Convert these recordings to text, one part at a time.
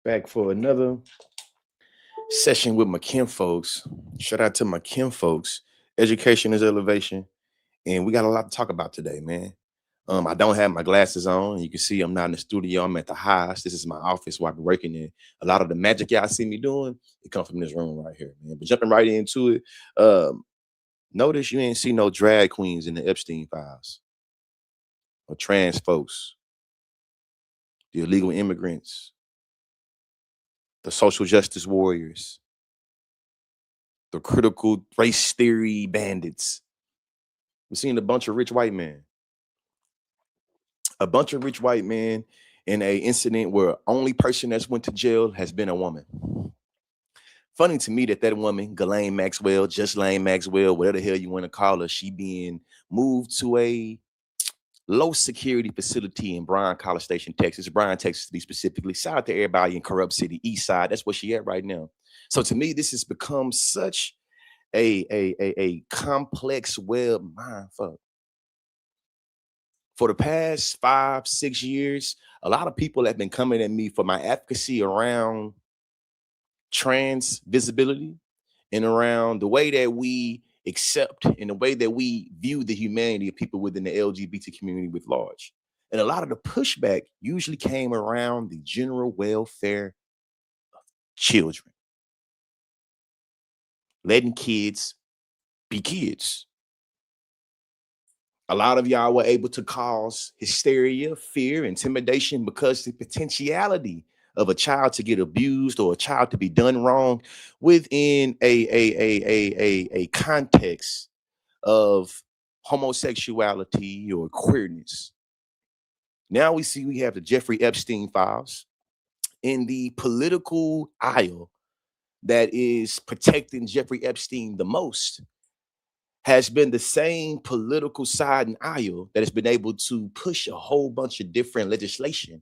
Back for another session with my kin folks. Shout out to my kin folks. Education is elevation, and we got a lot to talk about today, man. I don't have my glasses on. You can see I'm not in the studio. I'm at the highest. This is my office where I've been working in. A lot of the magic y'all see me doing, it comes from this room right here, man. But jumping right into it, notice you ain't see no drag queens in the Epstein files, or trans folks, the illegal immigrants, the social justice warriors, the critical race theory bandits. We're seeing a bunch of rich white men in a incident where only person that's went to jail has been a woman. Funny to me that that woman, Ghislaine Maxwell, just Lane Maxwell, whatever the hell you want to call her, she being moved to a low security facility in Bryan, College Station, Texas. Bryan, Texas, to be specifically. Shout out to everybody in Corrupt City, East Side. That's where she at right now. So to me, this has become such a complex web mind fuck. For the past 5, 6 years, a lot of people have been coming at me for my advocacy around trans visibility and around the way that we accept and the way that we view the humanity of people within the LGBT community with large. And a lot of the pushback usually came around the general welfare of children, letting kids be kids. A lot of y'all were able to cause hysteria, fear, intimidation because the potentiality of a child to get abused or a child to be done wrong within a context of homosexuality or queerness. Now we have the Jeffrey Epstein files in the political aisle that is protecting Jeffrey Epstein the most has been the same political side and aisle that has been able to push a whole bunch of different legislation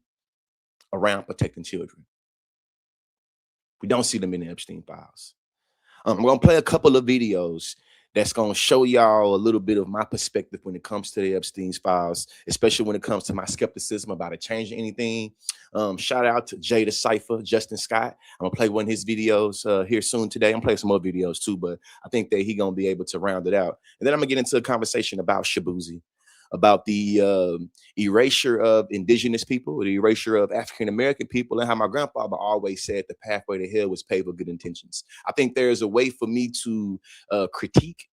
around protecting children. We don't see them in the Epstein files. I'm going to play a couple of videos that's going to show y'all a little bit of my perspective when it comes to the Epstein's files, especially when it comes to my skepticism about it changing anything. Shout out to Jada Cypher, Justin Scott. I'm going to play one of his videos here soon today. I'm going to play some more videos too, but I think that he's going to be able to round it out. And then I'm going to get into a conversation about Shaboozy, about the erasure of indigenous people, the erasure of African American people, and how my grandfather always said the pathway to hell was paved with good intentions. I think there's a way for me to critique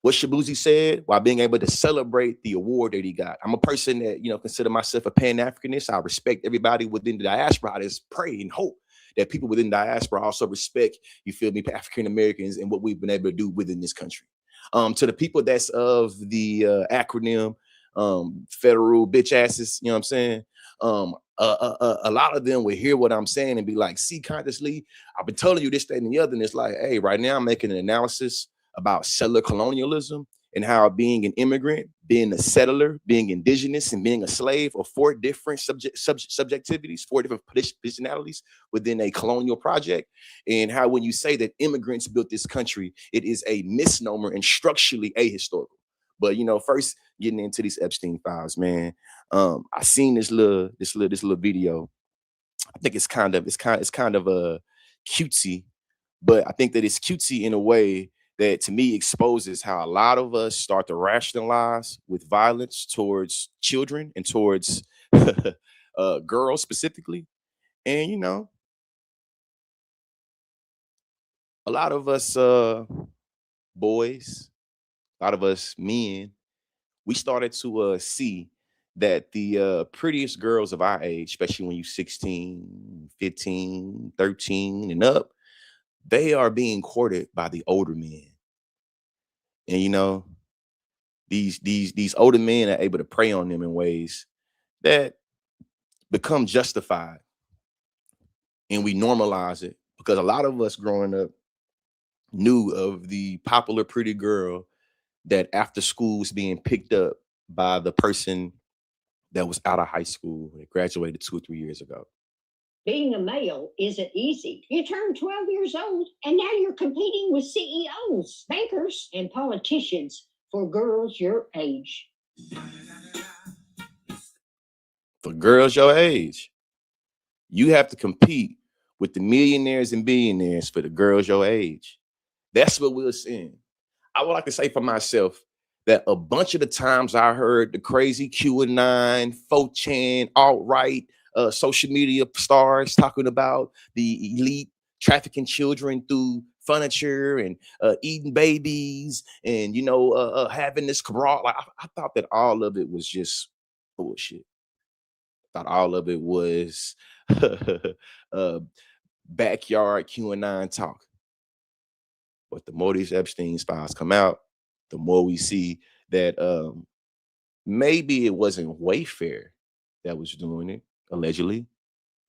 what Shaboozy said while being able to celebrate the award that he got. I'm a person that, consider myself a Pan-Africanist. I respect everybody within the diaspora. I just pray and hope that people within the diaspora also respect, you feel me, African Americans and what we've been able to do within this country. To the people that's of the acronym federal bitch asses, you know what I'm saying? A lot of them will hear what I'm saying and be like, see, consciously, I've been telling you this, that, and the other. And it's like, hey, right now I'm making an analysis about settler colonialism and how being an immigrant, being a settler, being indigenous, and being a slave are four different subjectivities, four different positionalities within a colonial project. And how when you say that immigrants built this country, it is a misnomer and structurally ahistorical. But first getting into these Epstein files, man. I seen this little video. I think it's kind of a cutesy, but I think that it's cutesy in a way that to me exposes how a lot of us start to rationalize with violence towards children and towards girls specifically. And a lot of us boys, a lot of us men, we started to see that the prettiest girls of our age, especially when you're 16, 15, 13 and up, they are being courted by the older men. And these older men are able to prey on them in ways that become justified, and we normalize it because a lot of us growing up knew of the popular pretty girl that after school was being picked up by the person that was out of high school and graduated 2 or 3 years ago. Being a male isn't easy. You turn 12 years old and now you're competing with CEOs, bankers, and politicians for girls your age. For girls your age. You have to compete with the millionaires and billionaires for the girls your age. That's what we're seeing. I would like to say for myself that a bunch of the times I heard the crazy QAnon, 4chan, alt-right, social media stars talking about the elite trafficking children through furniture and eating babies and having this cabal. Like I thought that all of it was just bullshit. I thought all of it was uh, backyard QAnon talk. But the more these Epstein's files come out, the more we see that maybe it wasn't Wayfair that was doing it, allegedly.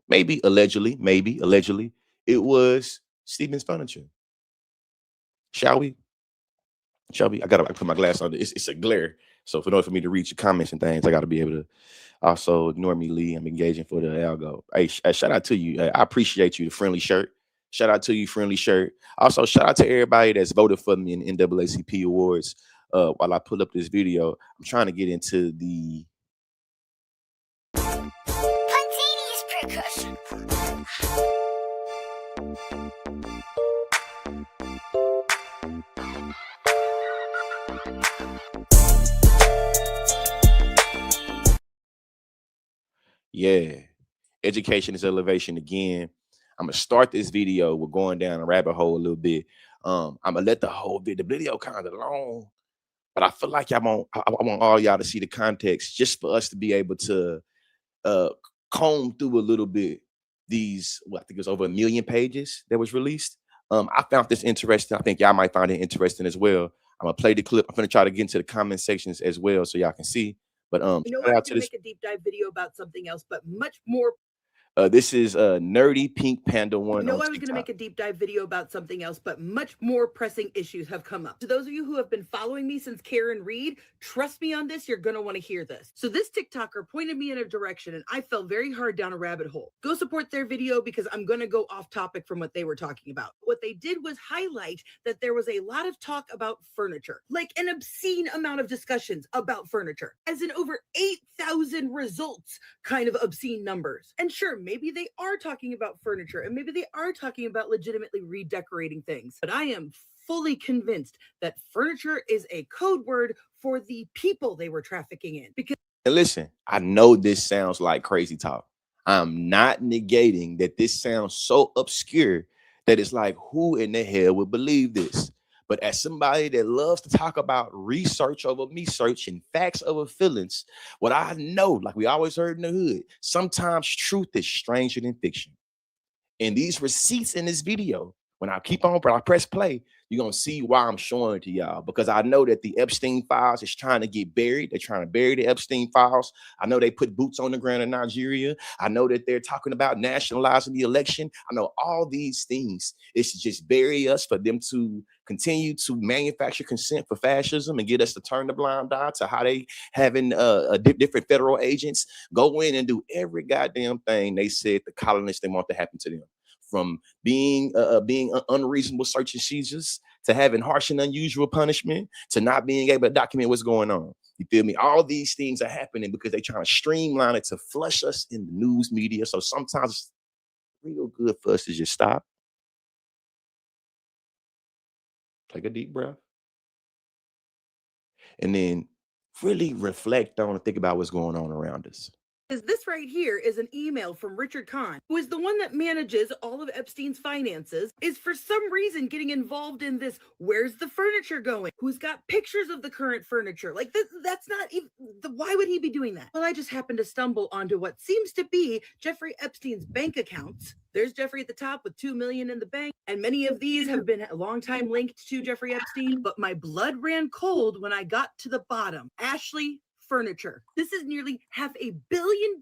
Maybe allegedly, it was Stevens Furniture. Shall we? Shall we? I gotta put my glass on. It's a glare. So in order for me to read your comments and things, I gotta be able to also ignore me, Lee. I'm engaging for the algo. Hey, shout out to you. I appreciate you, the friendly shirt. Shout out to you, friendly shirt. Also, shout out to everybody that's voted for me in NAACP awards. While I pull up this video, I'm trying to get into the spontaneous percussion. yeah. Education is elevation again. I'm gonna start this video. We're going down a rabbit hole a little bit. I'm gonna let the video kind of long, but I feel like I want all y'all to see the context just for us to be able to uh comb through a little bit these I think it was over 1 million pages that was released. I found this interesting. I think y'all might find it interesting as well. I'm gonna play the clip. I'm gonna try to get into the comment sections as well so y'all can see. But I was gonna make a deep dive video about something else, but much more. This is Nerdy Pink Panda One. I was going to make a deep dive video about something else, but much more pressing issues have come up. To those of you who have been following me since Karen Reed, trust me on this, you're going to want to hear this. So this TikToker pointed me in a direction and I fell very hard down a rabbit hole. Go support their video because I'm going to go off topic from what they were talking about. What they did was highlight that there was a lot of talk about furniture, like an obscene amount of discussions about furniture, as in over 8,000 results, kind of obscene numbers. And sure, maybe they are talking about furniture and maybe they are talking about legitimately redecorating things. But I am fully convinced that furniture is a code word for the people they were trafficking in. Because and listen, I know this sounds like crazy talk. I'm not negating that this sounds so obscure that it's like, who in the hell would believe this? But as somebody that loves to talk about research over me search and facts over feelings, what I know, like we always heard in the hood, sometimes truth is stranger than fiction. And these receipts in this video, when I press play, you're gonna see why I'm showing it to y'all, because I know that the Epstein files is trying to get buried. They're trying to bury the Epstein files. I know they put boots on the ground in Nigeria. I know that they're talking about nationalizing the election. I know all these things. It's to just bury us for them to continue to manufacture consent for fascism and get us to turn the blind eye to how they having different federal agents go in and do every goddamn thing they said the colonists they want to happen to them, from being unreasonable search and seizures to having harsh and unusual punishment to not being able to document what's going on. You feel me? All these things are happening because they're trying to streamline it to flush us in the news media. So sometimes it's real good for us to just stop, take a deep breath, and then really reflect on and think about what's going on around us. this right here is an email from Richard Kahn, who is the one that manages all of Epstein's finances, is for some reason getting involved in this. Where's the furniture going? Who's got pictures of the current furniture? Like that's not even, why would he be doing that? Well, I just happened to stumble onto what seems to be Jeffrey Epstein's bank accounts. There's Jeffrey at the top with 2 million in the bank, and many of these have been a long time linked to Jeffrey Epstein, but my blood ran cold when I got to the bottom. Ashley Furniture. This is nearly $500 million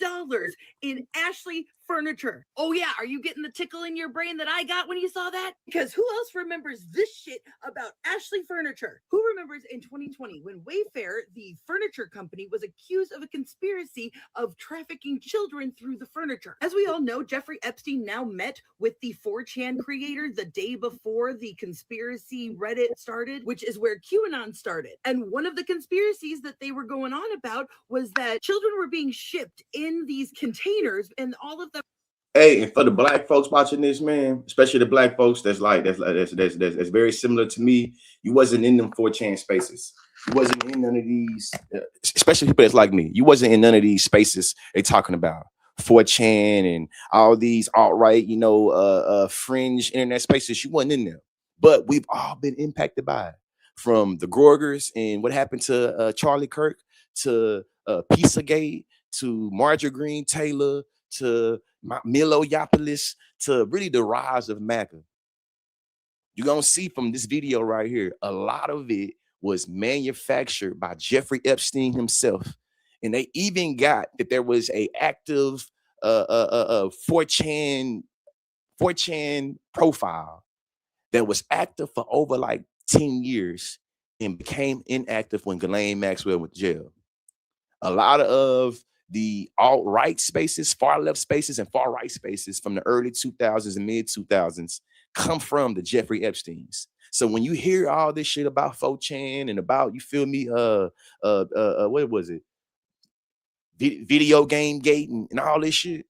in Ashley Furniture. Oh yeah, are you getting the tickle in your brain that I got when you saw that? Because who else remembers this shit about Ashley Furniture? Who remembers in 2020 when Wayfair, the furniture company, was accused of a conspiracy of trafficking children through the furniture? As we all know, Jeffrey Epstein now met with the 4chan creator the day before the conspiracy Reddit started, which is where QAnon started. And one of the conspiracies that they were going on about was that children were being shipped in these containers and all of them. Hey, and for the black folks watching this, man, especially the black folks that's very similar to me. You wasn't in them 4chan spaces. You wasn't in none of these, especially people that's like me. You wasn't in none of these spaces they talking about 4chan and all these alt-right, fringe internet spaces. You wasn't in there. But we've all been impacted by it. From the Gorgers and what happened to Charlie Kirk to Pizzagate to Marjorie Green Taylor to Milo Yiannopoulos to really the rise of MAGA. You're going to see from this video right here, a lot of it was manufactured by Jeffrey Epstein himself. And they even got that there was a active 4chan profile that was active for over like 10 years and became inactive when Ghislaine Maxwell went to jail. A lot of the alt-right spaces, far left spaces, and far right spaces from the early 2000s and mid 2000s come from the Jeffrey Epsteins. So when you hear all this shit about 4chan and about, you feel me, what was it? Video game gate and all this shit,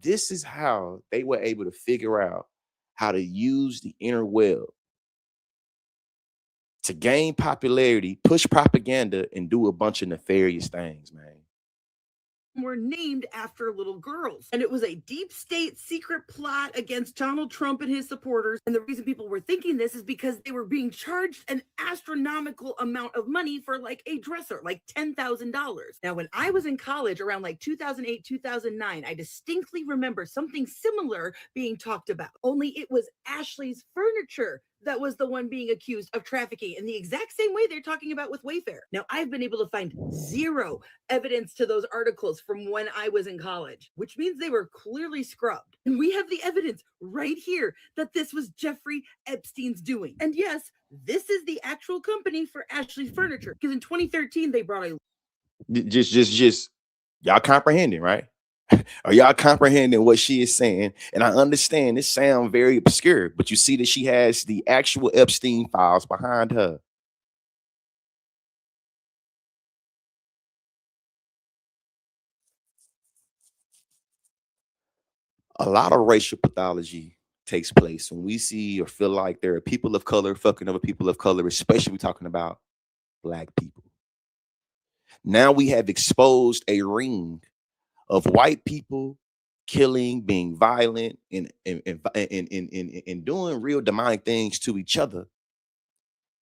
this is how they were able to figure out how to use the interweb to gain popularity, push propaganda, and do a bunch of nefarious things, man. Were named after little girls. And it was a deep state secret plot against Donald Trump and his supporters. And the reason people were thinking this is because they were being charged an astronomical amount of money for like a dresser, like $10,000. Now, when I was in college around like 2008, 2009, I distinctly remember something similar being talked about, only it was Ashley's Furniture that was the one being accused of trafficking in the exact same way they're talking about with Wayfair. Now, I've been able to find zero evidence to those articles from when I was in college, which means they were clearly scrubbed. And we have the evidence right here that this was Jeffrey Epstein's doing. And yes, this is the actual company for Ashley's Furniture, because in 2013, they brought a... Just, y'all comprehending, right? Are y'all comprehending what she is saying? And I understand this sounds very obscure, but you see that she has the actual Epstein files behind her. A lot of racial pathology takes place when we see or feel like there are people of color fucking other people of color, especially we're talking about black people. Now we have exposed a ring of white people killing, being violent, and doing real demonic things to each other.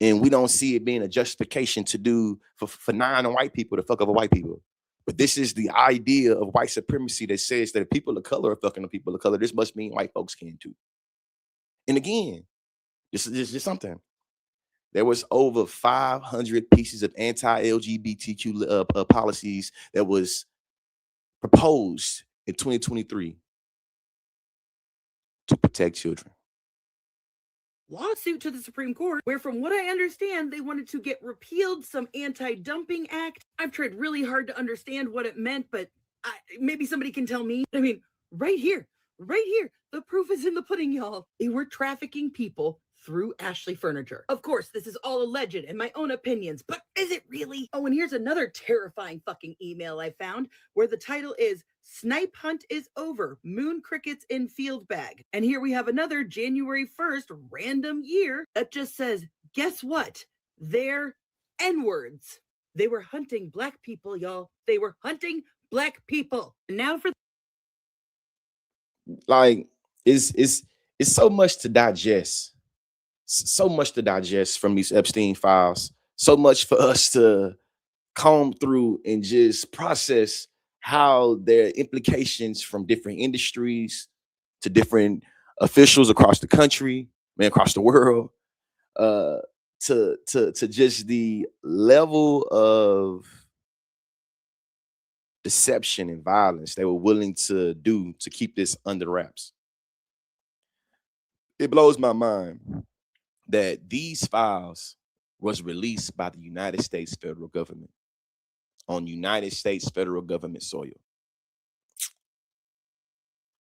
And we don't see it being a justification to do for non-white people to fuck over white people. But this is the idea of white supremacy that says that if people of color are fucking the people of color, this must mean white folks can too. And again, this is just something. There was over 500 pieces of anti-LGBTQ policies that was proposed in 2023 to protect children. Lawsuit to the Supreme Court, where from what I understand, they wanted to get repealed some anti-dumping act. I've tried really hard to understand what it meant, but maybe somebody can tell me. I mean, right here, the proof is in the pudding, y'all. They were trafficking people through Ashley Furniture. Of course, this is all alleged and my own opinions, but is it really? Oh, and here's another terrifying fucking email I found where the title is "Snipe Hunt is Over, Moon Crickets in Field Bag." And here we have another January 1st random year that just says, guess what? They're N-words. They were hunting black people, y'all. They were hunting black people. And now for... Like, it's so much to digest. So much to digest from these Epstein files. So much for us to comb through and just process how their implications from different industries to different officials across the country, man, across the world, to just the level of deception and violence they were willing to do to keep this under wraps. It blows my mind that these files was released by the United States federal government on United States federal government soil.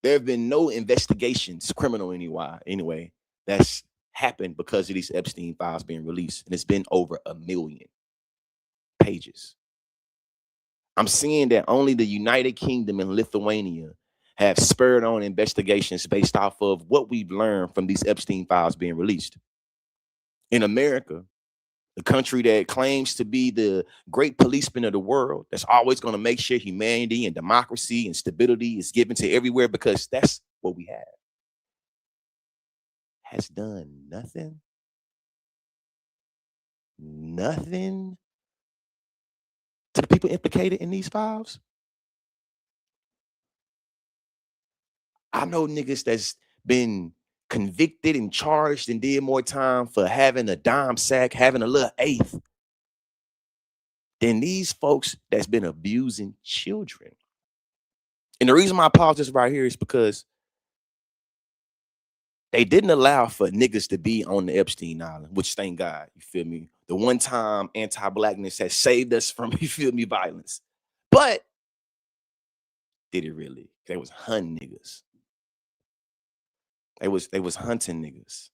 There have been no investigations, criminal anyway, that's happened because of these Epstein files being released. And it's been over 1 million pages. I'm seeing that only the United Kingdom and Lithuania have spurred on investigations based off of what we've learned from these Epstein files being released. In America, the country that claims to be the great policeman of the world, that's always going to make sure humanity and democracy and stability is given to everywhere because that's what we have, has done nothing to the people implicated in these files. I know niggas that's been convicted and charged and did more time for having a dime sack, having a little eighth, than these folks that's been abusing children. And the reason why I pause this right here is because they didn't allow for niggas to be on the Epstein Island, which thank God, you feel me? The one time anti-blackness has saved us from, you feel me, violence. But did it really? They was hunting niggas. They was hunting niggas.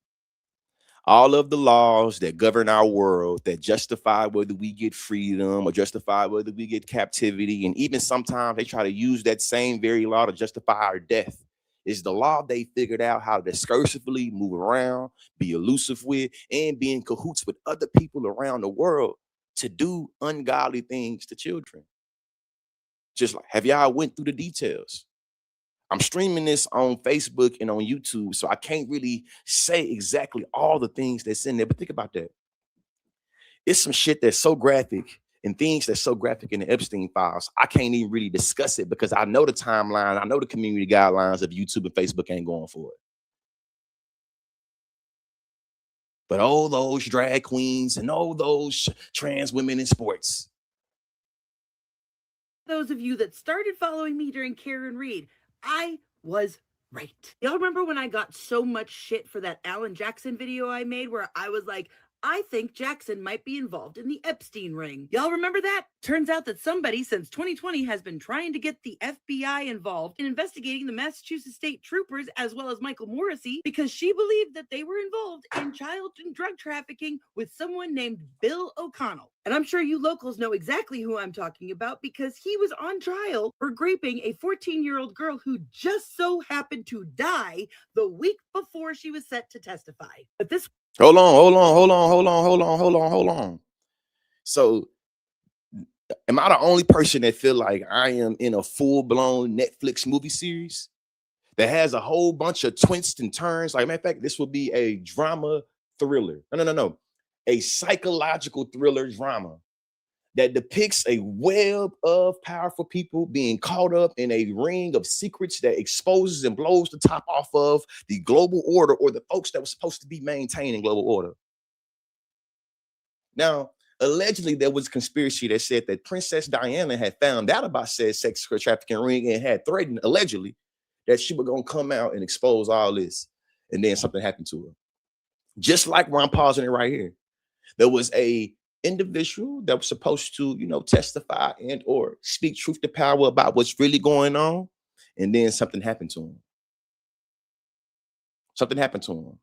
All of the laws that govern our world, that justify whether we get freedom or justify whether we get captivity, and even sometimes they try to use that same very law to justify our death, is the law they figured out how to discursively move around, be elusive with, and be in cahoots with other people around the world to do ungodly things to children. Just like, have y'all went through the details? I'm streaming this on Facebook and on YouTube, so I can't really say exactly all the things that's in there, but think about that. It's some shit that's so graphic and things that's so graphic in the Epstein files, I can't even really discuss it because I know the timeline, I know the community guidelines of YouTube and Facebook ain't going for it. But all those drag queens and all those trans women in sports. Those of you that started following me during Karen Reed, I was right. Y'all remember when I got so much shit for that Alan Jackson video I made where I was like, I think Jackson might be involved in the Epstein ring. Y'all remember that? Turns out that somebody since 2020 has been trying to get the FBI involved in investigating the Massachusetts State Troopers as well as Michael Morrissey because she believed that they were involved in child and drug trafficking with someone named Bill O'Connell. And I'm sure you locals know exactly who I'm talking about because he was on trial for raping a 14-year-old girl who just so happened to die the week before she was set to testify. But this Hold on. So am I the only person that feel like I am in a full-blown Netflix movie series that has a whole bunch of twists and turns? Like, matter of fact, this will be a drama thriller. No. A psychological thriller drama that depicts a web of powerful people being caught up in a ring of secrets that exposes and blows the top off of the global order or the folks that were supposed to be maintaining global order. Now, allegedly, there was a conspiracy that said that Princess Diana had found out about said sex trafficking ring and had threatened, allegedly, that she was going to come out and expose all this. And then something happened to her. Just like where I'm pausing it right here. There was a individual that was supposed to, testify and or speak truth to power about what's really going on. And then something happened to him.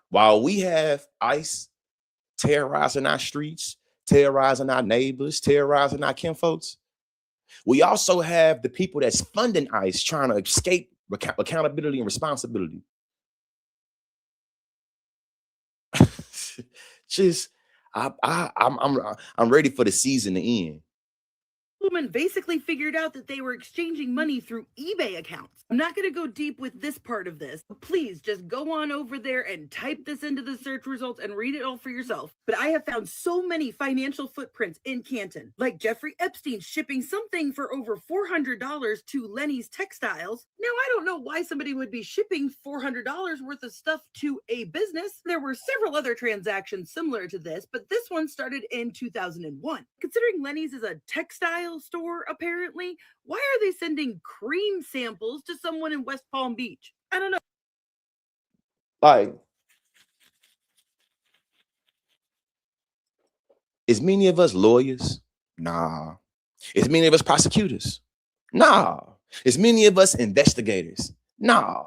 While we have ICE terrorizing our streets, terrorizing our neighbors, terrorizing our kinfolks, we also have the people that's funding ICE trying to escape accountability and responsibility. Just, I'm ready for the season to end. Woman basically figured out that they were exchanging money through eBay accounts. I'm not going to go deep with this part of this. Please just go on over there and type this into the search results and read it all for yourself. But I have found so many financial footprints in Canton, like Jeffrey Epstein shipping something for over $400 to Lenny's Textiles. Now, I don't know why somebody would be shipping $400 worth of stuff to a business. There were several other transactions similar to this, but this one started in 2001. Considering Lenny's is a textile store, apparently, why are they sending cream samples to someone in West Palm Beach? I don't know. Like, is many of us lawyers? Nah. Is many of us prosecutors? Nah. Is many of us investigators? Nah.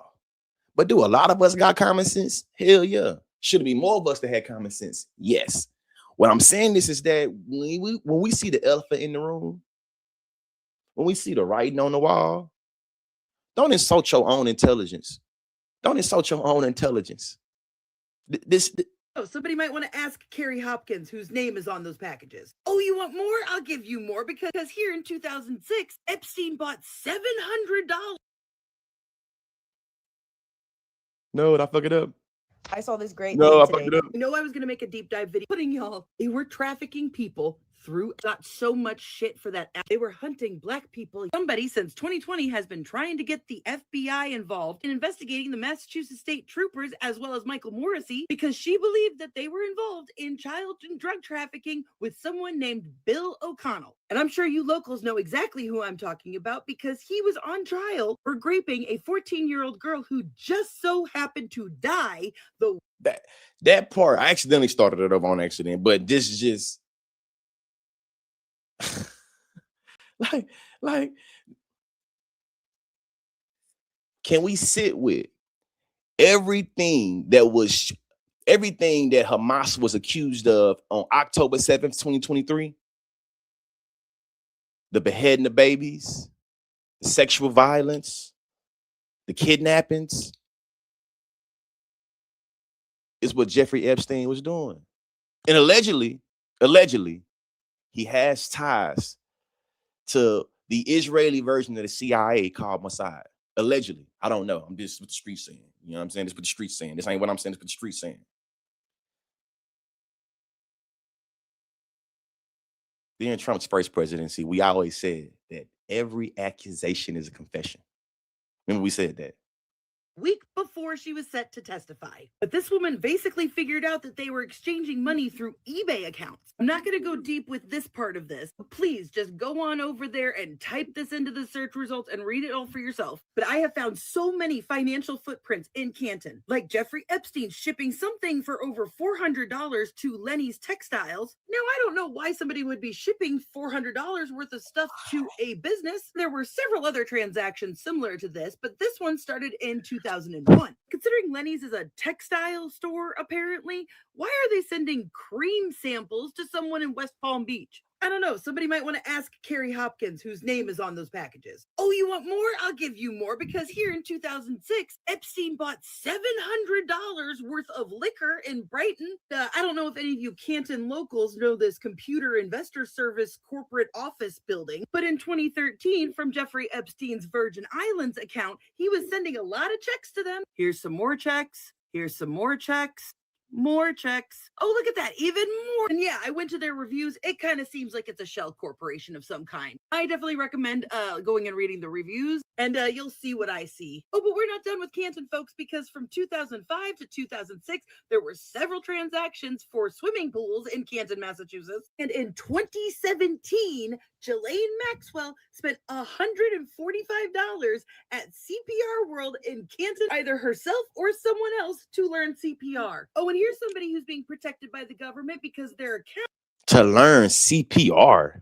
But do a lot of us got common sense? Hell yeah. Should it be more of us that had common sense? Yes. What I'm saying is that when we see the elephant in the room, when we see the writing on the wall, Don't insult your own intelligence. Don't insult your own intelligence. This Oh, somebody might want to ask Carrie Hopkins, whose name is on those packages. Oh, you want more? I'll give you more because here in 2006, Epstein bought $700. No, did I fuck it up? I saw this great No, thing I today. fucked it up. You know I was going to make a deep dive video putting y'all. They were trafficking people through, got so much shit for that. They were hunting black people. Somebody since 2020 has been trying to get the FBI involved in investigating the Massachusetts state troopers as well as Michael Morrissey because she believed that they were involved in child and drug trafficking with someone named Bill O'Connell. And I'm sure you locals know exactly who I'm talking about because he was on trial for raping a 14-year-old girl who just so happened to die. That part, I accidentally started it up on accident, but this is just like, can we sit with everything that Hamas was accused of on October 7th, 2023? The beheading of babies, the sexual violence, the kidnappings is what Jeffrey Epstein was doing. And allegedly, he has ties to the Israeli version of the CIA called Mossad. Allegedly. I don't know. I'm just what the streets saying. You know what I'm saying? This is what the streets saying. This ain't what I'm saying. This is what the streets saying. During Trump's first presidency, we always said that every accusation is a confession. Remember we said that. Week before she was set to testify. But this woman basically figured out that they were exchanging money through eBay accounts. I'm not going to go deep with this part of this. Please just go on over there and type this into the search results and read it all for yourself. But I have found so many financial footprints in Canton, like Jeffrey Epstein shipping something for over $400 to Lenny's Textiles. Now, I don't know why somebody would be shipping $400 worth of stuff to a business. There were several other transactions similar to this, but this one started in 2001. Considering Lenny's is a textile store, apparently, why are they sending cream samples to someone in West Palm Beach? I don't know. Somebody might want to ask Carrie Hopkins, whose name is on those packages. Oh, you want more? I'll give you more because here in 2006, Epstein bought $700 worth of liquor in Brighton. I don't know if any of you Canton locals know this computer investor service corporate office building, but in 2013, from Jeffrey Epstein's Virgin Islands account, he was sending a lot of checks to them. Here's some more checks. Here's some more checks. More checks. Oh, look at that. Even more. And yeah, I went to their reviews. It kind of seems like it's a shell corporation of some kind. I definitely recommend going and reading the reviews and you'll see what I see. Oh, but we're not done with Canton, folks, because from 2005 to 2006, there were several transactions for swimming pools in Canton, Massachusetts. And in 2017, Jelaine Maxwell spent $145 at CPR World in Canton, either herself or someone else, to learn CPR. Oh, and here's somebody who's being protected by the government because their account to learn CPR.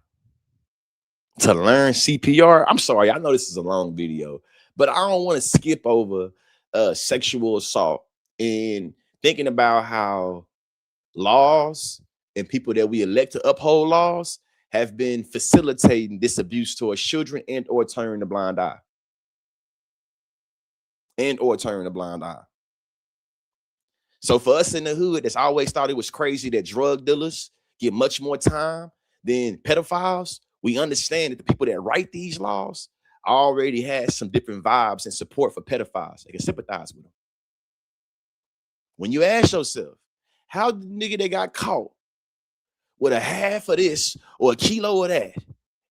To learn CPR. I'm sorry, I know this is a long video, but I don't want to skip over sexual assault and thinking about how laws and people that we elect to uphold laws have been facilitating this abuse towards children and or turning a blind eye. So for us in the hood, that's always thought it was crazy that drug dealers get much more time than pedophiles. We understand that the people that write these laws already had some different vibes and support for pedophiles. They can sympathize with them. When you ask yourself, how the nigga that got caught with a half of this or a kilo of that,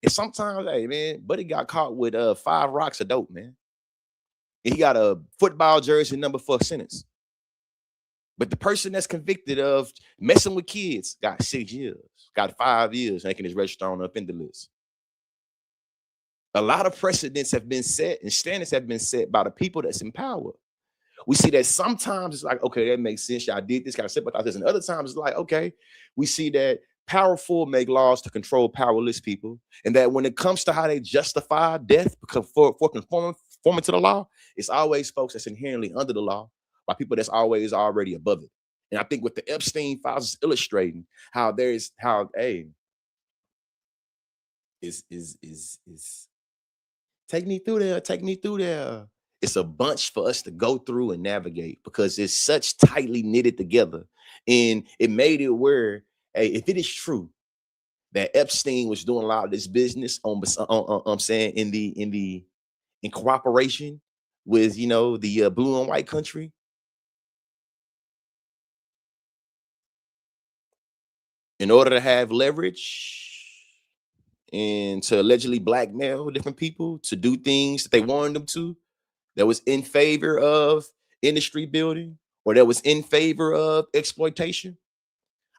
and sometimes, hey man, buddy got caught with 5 rocks of dope, man. And he got a football jersey number for a sentence. But the person that's convicted of messing with kids got 6 years, got 5 years, making his register on the offender list. A lot of precedents have been set and standards have been set by the people that's in power. We see that sometimes it's like, okay, that makes sense. Y'all did this, got to sympathize this. And other times it's like, okay, we see that powerful make laws to control powerless people. And that when it comes to how they justify death for conforming to the law, it's always folks that's inherently under the law by people that's always already above it. And I think with the Epstein files is illustrating how is take me through there. It's a bunch for us to go through and navigate because it's such tightly knitted together. And it made it where, hey, if it is true that Epstein was doing a lot of this business I'm saying in cooperation with the blue and white country, in order to have leverage and to allegedly blackmail different people to do things that they wanted them to, that was in favor of industry building or that was in favor of exploitation.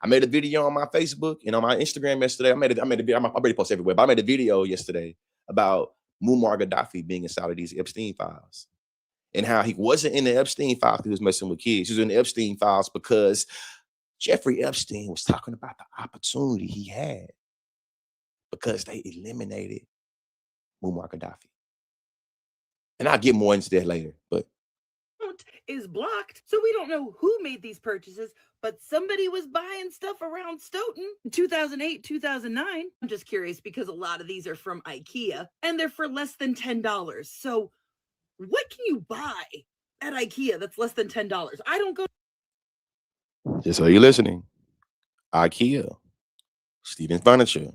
I made a video on my Facebook and on my Instagram yesterday. I made a video. I already post everywhere, but I made a video yesterday about Muammar Gaddafi being inside of these Epstein files and how he wasn't in the Epstein files because he was messing with kids. He was in the Epstein files because Jeffrey Epstein was talking about the opportunity he had because they eliminated Muammar Gaddafi. And I'll get more into that later, but is blocked, so we don't know who made these purchases, but somebody was buying stuff around Stoughton in 2008, 2009. I'm just curious because a lot of these are from IKEA and they're for less than $10. So what can you buy at IKEA that's less than $10? I don't go just so you're listening, IKEA, Stevens Furniture.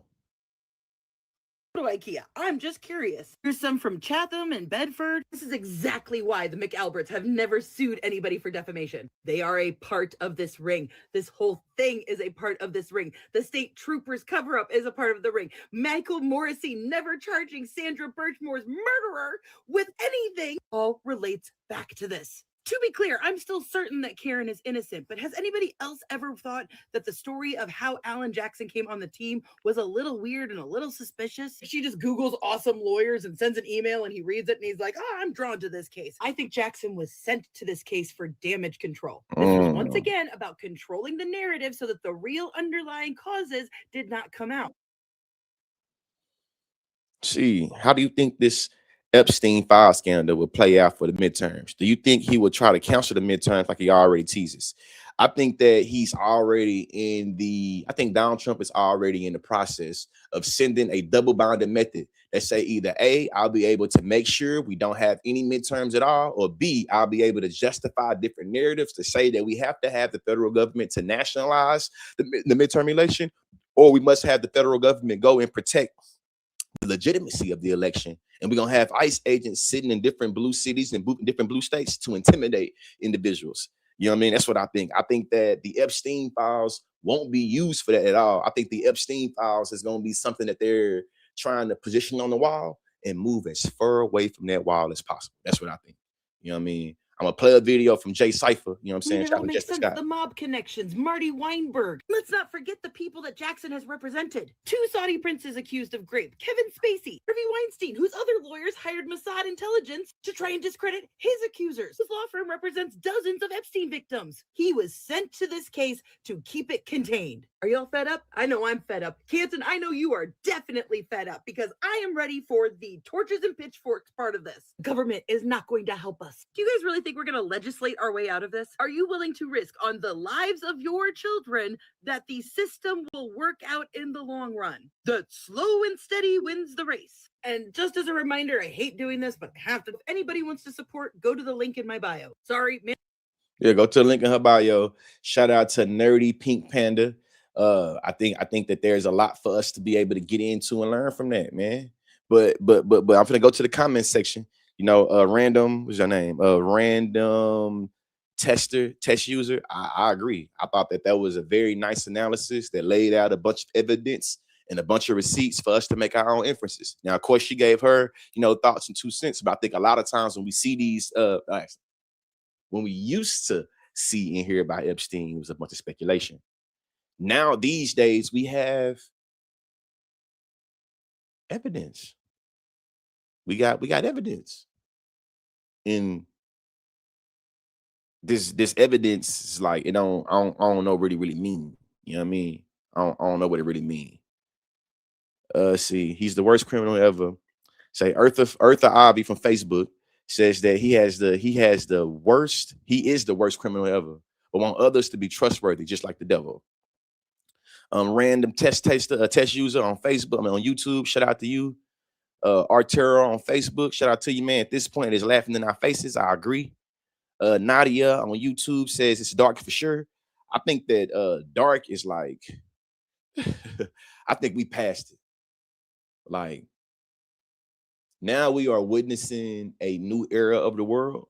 to IKEA. I'm just curious. Here's some from Chatham and Bedford. This is exactly why the McAlberts have never sued anybody for defamation. They are a part of this ring. This whole thing is a part of this ring. The state troopers cover up is a part of the ring. Michael Morrissey never charging Sandra Birchmore's murderer with anything all relates back to this. To be clear, I'm still certain that Karen is innocent, but has anybody else ever thought that the story of how Alan Jackson came on the team was a little weird and a little suspicious? She just Googles awesome lawyers and sends an email and he reads it and he's like, oh, I'm drawn to this case. I think Jackson was sent to this case for damage control. This was once again about controlling the narrative so that the real underlying causes did not come out. See, how do you think this Epstein file scandal will play out for the midterms? Do you think he will try to cancel the midterms like he already teases? I think that I think Donald Trump is already in the process of sending a double binded method that say either A, I'll be able to make sure we don't have any midterms at all, or B, I'll be able to justify different narratives to say that we have to have the federal government to nationalize the midterm election, or we must have the federal government go and protect the legitimacy of the election. And we're gonna have ICE agents sitting in different blue cities and different blue states to intimidate individuals. You know what I mean? That's what I think. I think that the Epstein files won't be used for that at all. I think the Epstein files is gonna be something that they're trying to position on the wall and move as far away from that wall as possible. That's what I think. You know what I mean? I'm gonna play a video from Jay Cypher. You know what I'm saying? It all makes sense. The mob connections, Marty Weinberg. Let's not forget the people that Jackson has represented. 2 Saudi princes accused of rape. Kevin Spacey, Harvey Weinstein, whose other lawyers hired Mossad intelligence to try and discredit his accusers. His law firm represents dozens of Epstein victims. He was sent to this case to keep it contained. Are y'all fed up? I know I'm fed up. Canton, I know you are definitely fed up because I am ready for the torches and pitchforks part of this. Government is not going to help us. Do you guys really think we're going to legislate our way out of this? Are you willing to risk on the lives of your children that the system will work out in the long run? That slow and steady wins the race. And just as a reminder, I hate doing this, but I have to. If anybody wants to support, go to the link in my bio. Sorry, man. Yeah, go to the link in her bio. Shout out to Nerdy Pink Panda. I think that there's a lot for us to be able to get into and learn from that, man. But I'm gonna go to the comment section. You know, random, what's your name? Random test user. I agree. I thought that was a very nice analysis that laid out a bunch of evidence and a bunch of receipts for us to make our own inferences. Now, of course, she gave her, thoughts and 2 cents. But I think a lot of times when we see these, when we used to see and hear about Epstein, it was a bunch of speculation. Now, these days, we have evidence. We got evidence. And this evidence is like, I don't know what it really mean. You know what I mean? I don't know what it really mean. See, he's the worst criminal ever. Say Eartha Avi from Facebook says that he is the worst criminal ever, but want others to be trustworthy, just like the devil. Random test user on Facebook, on YouTube. Shout out to you. Artero on Facebook, shout out to you, man. At this point, it's laughing in our faces. I agree. Nadia on YouTube says it's dark for sure. I think that dark is like, I think we passed it. Like, now we are witnessing a new era of the world.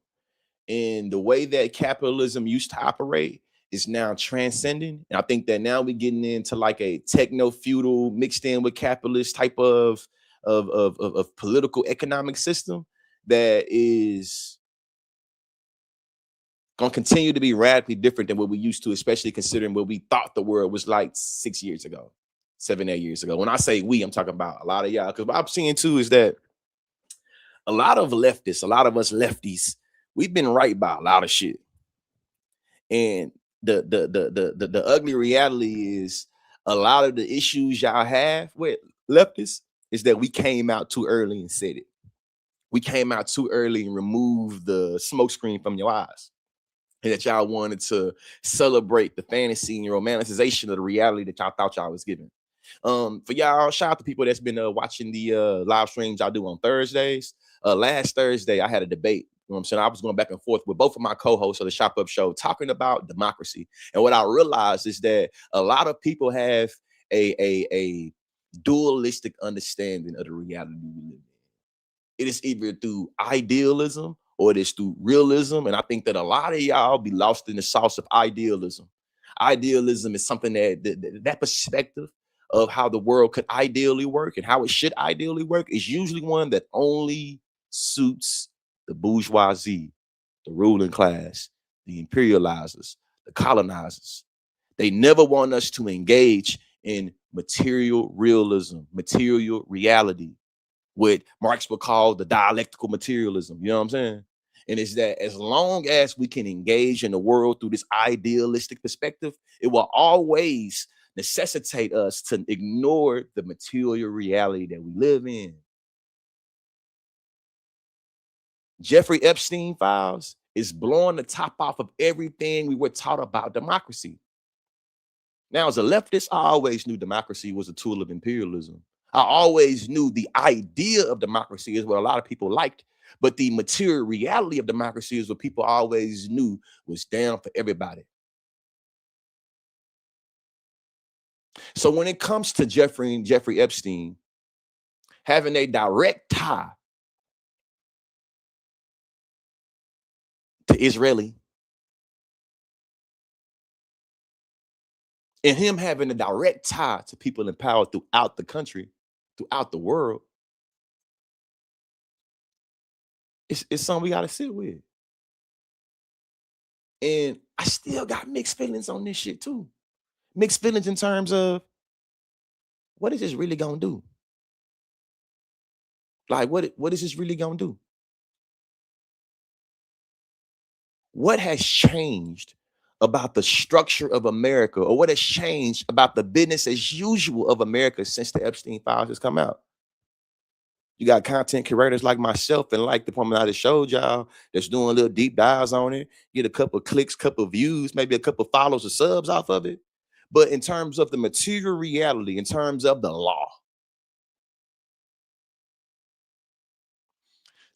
And the way that capitalism used to operate is now transcending. And I think that now we're getting into like a techno-feudal mixed in with capitalist type of political economic system that is going to continue to be radically different than what we used to, especially considering what we thought the world was like 6 years ago, 7, 8 years ago. When I say we, I'm talking about a lot of y'all. Because what I'm seeing too is that a lot of leftists, a lot of us lefties, we've been right by a lot of shit. And the ugly reality is a lot of the issues y'all have with leftists is that we came out too early and said it. We came out too early and removed the smoke screen from your eyes. And that y'all wanted to celebrate the fantasy and romanticization of the reality that y'all thought y'all was giving. For y'all, shout out to people that's been watching the live streams I do on Thursdays. Last Thursday, I had a debate. You know what I'm saying? I was going back and forth with both of my co-hosts of the Shop Up Show talking about democracy. And what I realized is that a lot of people have a dualistic understanding of the reality we live in. It is either through idealism or it is through realism. And I think that a lot of y'all be lost in the sauce of idealism. Idealism is something that perspective of how the world could ideally work and how it should ideally work is usually one that only suits the bourgeoisie, the ruling class, the imperializers, the colonizers. They never want us to engage in material realism, material reality, what Marx would call the dialectical materialism. You know what I'm saying? And it's that as long as we can engage in the world through this idealistic perspective, it will always necessitate us to ignore the material reality that we live in. Jeffrey Epstein files is blowing the top off of everything we were taught about democracy. Now, as a leftist, I always knew democracy was a tool of imperialism. I always knew the idea of democracy is what a lot of people liked, but the material reality of democracy is what people always knew was down for everybody. So when it comes to Jeffrey Epstein having a direct tie to Israeli, and him having a direct tie to people in power throughout the country, throughout the world, it's something we got to sit with. And I still got mixed feelings on this shit too. Mixed feelings in terms of what is this really gonna do? Like, what is this really gonna do? What has changed about the structure of America, or what has changed about the business as usual of America since the Epstein files has come out? You got content curators like myself and like the woman I just showed y'all that's doing little deep dives on it, get a couple of clicks, couple of views, maybe a couple of follows or subs off of it. But in terms of the material reality, in terms of the law,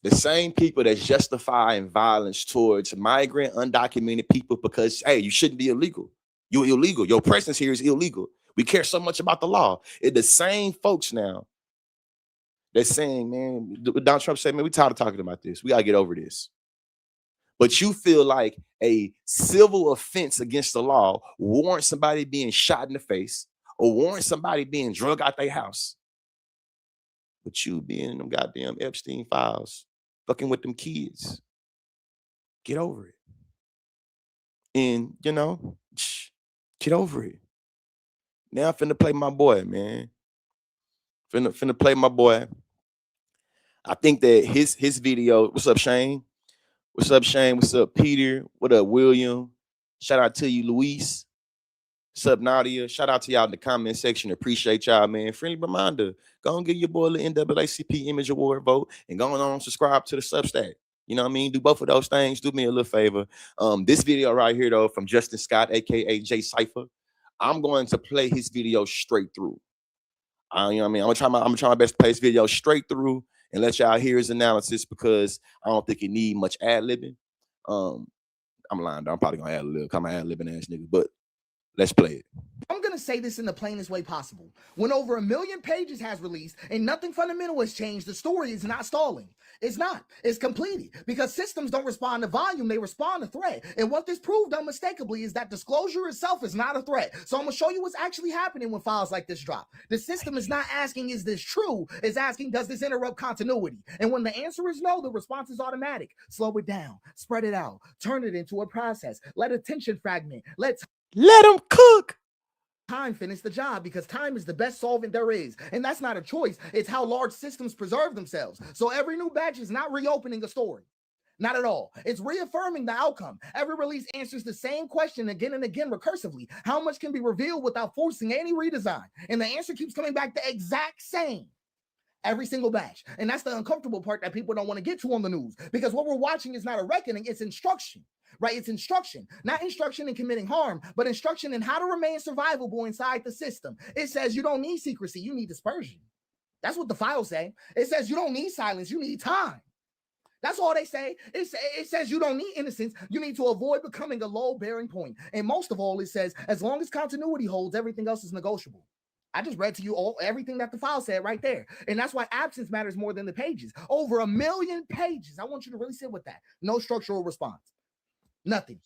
the same people that's justifying violence towards migrant, undocumented people because, hey, you shouldn't be illegal. You're illegal. Your presence here is illegal. We care so much about the law. It's the same folks now that's saying, man, Donald Trump said, man, we tired of talking about this. We got to get over this. But you feel like a civil offense against the law warrants somebody being shot in the face or warrants somebody being drug out their house. But you being in them goddamn Epstein files, fucking with them kids. Get over it. And, you know, get over it. Now I'm finna play my boy, man. Finna play my boy. I think that his video, what's up, Shane? What's up, Shane? What's up, Peter? What up, William? Shout out to you, Luis. What's up, Nadia? Shout out to y'all in the comment section. Appreciate y'all, man. Friendly reminder, go and give your boy the NAACP Image Award vote and go on subscribe to the Substack. You know what I mean? Do both of those things. Do me a little favor. This video right here, though, from Justin Scott, aka Jay Cypher, I'm going to play his video straight through. You know what I mean? I'm gonna try my best to play this video straight through and let y'all hear his analysis because I don't think it need much ad libbing. I'm lying, though. I'm probably gonna ad lib, come ad libbing ass nigga, but let's play it. I'm going to say this in the plainest way possible. When over 1 million pages has released and nothing fundamental has changed, the story is not stalling. It's not. It's completed because systems don't respond to volume. They respond to threat. And what this proved unmistakably is that disclosure itself is not a threat. So I'm going to show you what's actually happening when files like this drop. The system is not asking, is this true? It's asking, does this interrupt continuity? And when the answer is no, the response is automatic. Slow it down, spread it out, turn it into a process, let attention fragment, let them cook. Time finish the job because time is the best solvent there is. And that's not a choice. It's how large systems preserve themselves. So every new batch is not reopening a story. Not at all. It's reaffirming the outcome. Every release answers the same question again and again recursively. How much can be revealed without forcing any redesign? And the answer keeps coming back the exact same. Every single batch. And that's the uncomfortable part that people don't want to get to on the news because what we're watching is not a reckoning, it's instruction. Right? It's instruction, not instruction in committing harm, but instruction in how to remain survivable inside the system. It says you don't need secrecy, you need dispersion. That's what the files say. It says you don't need silence, you need time. That's all they say. It says you don't need innocence, you need to avoid becoming a load-bearing point. And most of all, it says as long as continuity holds, everything else is negotiable. I just read to you everything that the file said right there. And that's why absence matters more than the pages. Over 1 million pages. I want you to really sit with that. No structural response. Nothing.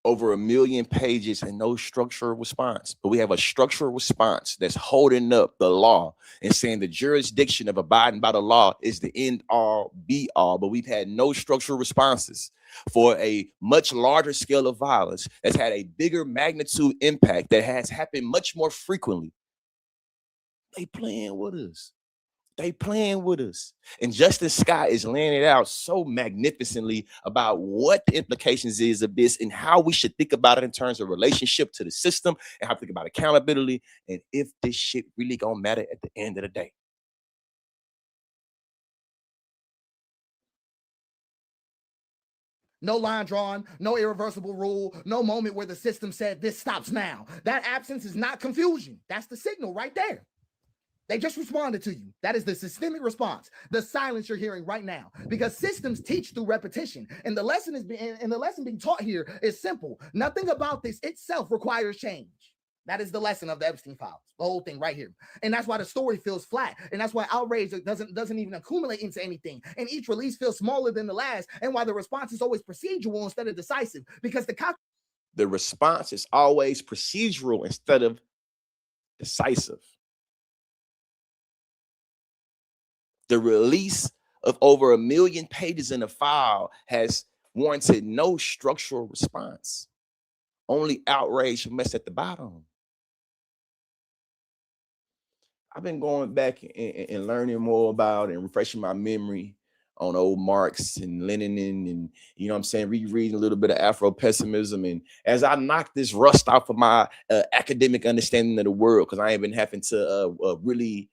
Over 1 million pages and no structural response. But we have a structural response that's holding up the law and saying the jurisdiction of abiding by the law is the end all be all. But we've had no structural responses for a much larger scale of violence that's had a bigger magnitude impact that has happened much more frequently. They playing with us. They playing with us. And Justin Scott is laying it out so magnificently about what the implications is of this and how we should think about it in terms of relationship to the system and how to think about accountability and if this shit really gonna matter at the end of the day. No line drawn, no irreversible rule, no moment where the system said this stops now. That absence is not confusion. That's the signal right there. They just responded to you. That is the systemic response, the silence you're hearing right now. Because systems teach through repetition, and the lesson being taught here is simple. Nothing about this itself requires change. That is the lesson of the Epstein files, the whole thing right here. And that's why the story feels flat, and that's why outrage doesn't even accumulate into anything. And each release feels smaller than the last, and why the response is always procedural instead of decisive. Because the response is always procedural instead of decisive. The release of over 1 million pages in a file has warranted no structural response, only outrage from us at the bottom. I've been going back and learning more about and refreshing my memory on old Marx and Lenin and you know what I'm saying, rereading a little bit of Afro-pessimism. And as I knock this rust off of my academic understanding of the world, because I ain't been having to really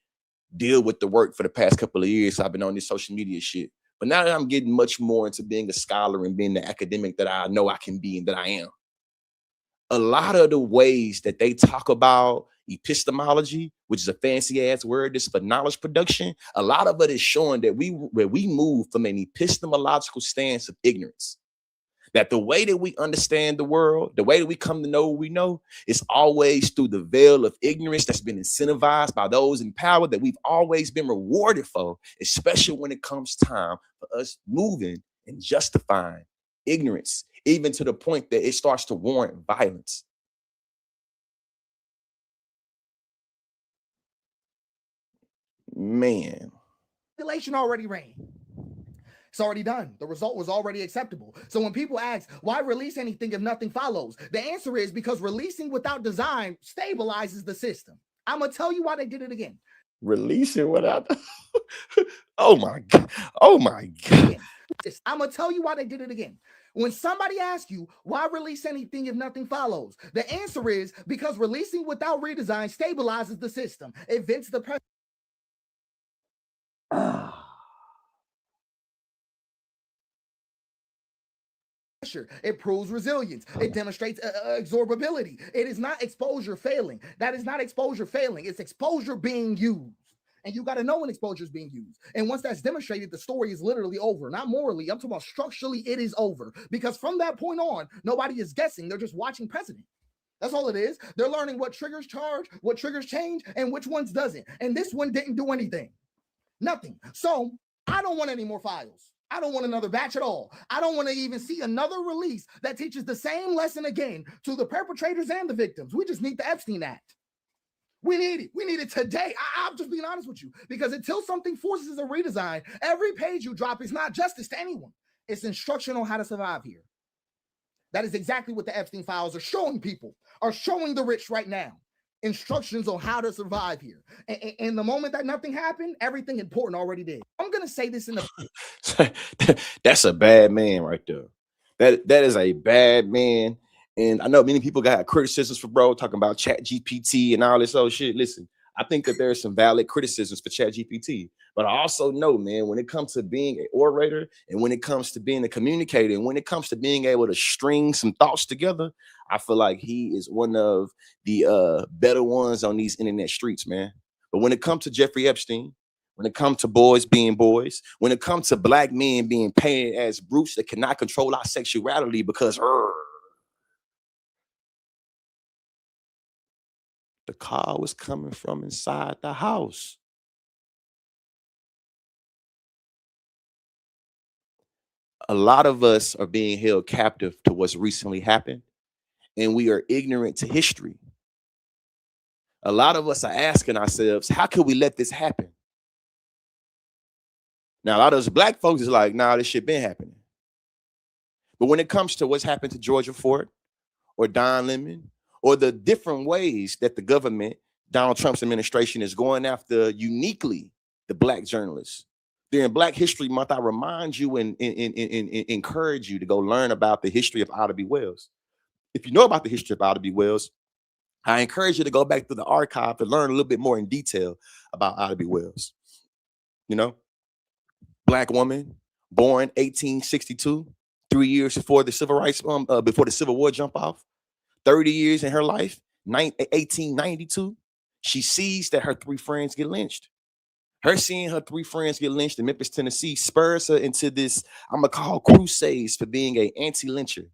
deal with the work for the past couple of years. I've been on this social media shit. But now that I'm getting much more into being a scholar and being the academic that I know I can be and that I am, a lot of the ways that they talk about epistemology, which is a fancy ass word, this for knowledge production, a lot of it is showing that we move from an epistemological stance of ignorance. That the way that we understand the world, the way that we come to know what we know, is always through the veil of ignorance that's been incentivized by those in power that we've always been rewarded for, especially when it comes time for us moving and justifying ignorance, even to the point that it starts to warrant violence. Man. Regulation already ran. It's already done. The result was already acceptable. So when people ask, why release anything if nothing follows? The answer is because releasing without design stabilizes the system. I'm going to tell you why they did it again. Releasing without... Oh my God. Oh my God. I'm going to tell you why they did it again. When somebody asks you, why release anything if nothing follows? The answer is because releasing without redesign stabilizes the system. It vents the pressure. pressure. It proves resilience. It demonstrates absorbability. It is not exposure failing. That is not exposure failing. It's exposure being used. And you got to know when exposure is being used. And once that's demonstrated, the story is literally over. Not morally. I'm talking about structurally, it is over. Because from that point on, nobody is guessing. They're just watching precedent. That's all it is. They're learning what triggers charge, what triggers change, and which ones doesn't. And this one didn't do anything. Nothing. So I don't want any more files. I don't want another batch at all. I don't want to even see another release that teaches the same lesson again to the perpetrators and the victims. We just need the Epstein Act. We need it. We need it today. I'm just being honest with you, because until something forces a redesign, every page you drop is not justice to anyone. It's instruction on how to survive here. That is exactly what the Epstein files are showing people, are showing the rich right now. Instructions on how to survive here. And the moment that nothing happened, everything important already did. I'm going to say this in the... That's a bad man right there. That is a bad man. And I know many people got criticisms for bro talking about Chat GPT and all this other shit. Listen, I think that there's some valid criticisms for Chat GPT, but I also know, man, when it comes to being an orator and when it comes to being a communicator and when it comes to being able to string some thoughts together, I feel like he is one of the better ones on these internet streets, man. But when it comes to Jeffrey Epstein, when it comes to boys being boys, when it comes to black men being painted as brutes that cannot control our sexuality because the call was coming from inside the house. A lot of us are being held captive to what's recently happened, and we are ignorant to history. A lot of us are asking ourselves, how could we let this happen? Now, a lot of us black folks is like, nah, this shit been happening. But when it comes to what's happened to Georgia Ford or Don Lemon, or the different ways that the government, Donald Trump's administration, is going after uniquely the black journalists. During Black History Month, I remind you and encourage you to go learn about the history of Ida B. Wells. If you know about the history of Ida B. Wells, I encourage you to go back to the archive to learn a little bit more in detail about Ida B. Wells. You know, black woman, born 1862, 3 years before the civil rights, before the Civil War jump off. 30 years in her life, 1892, she sees that her three friends get lynched. Her seeing her three friends get lynched in Memphis, Tennessee, spurs her into this, I'm gonna call crusades for being an anti-lyncher.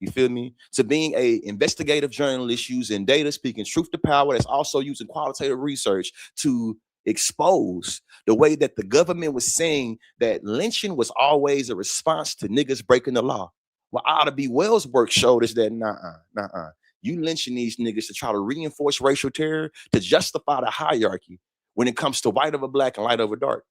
You feel me? To being a investigative journalist using data, speaking truth to power, that's also using qualitative research to expose the way that the government was saying that lynching was always a response to niggas breaking the law. Well, Ida B. Wells' work showed us that nah. You lynching these niggas to try to reinforce racial terror to justify the hierarchy when it comes to white over black and light over dark.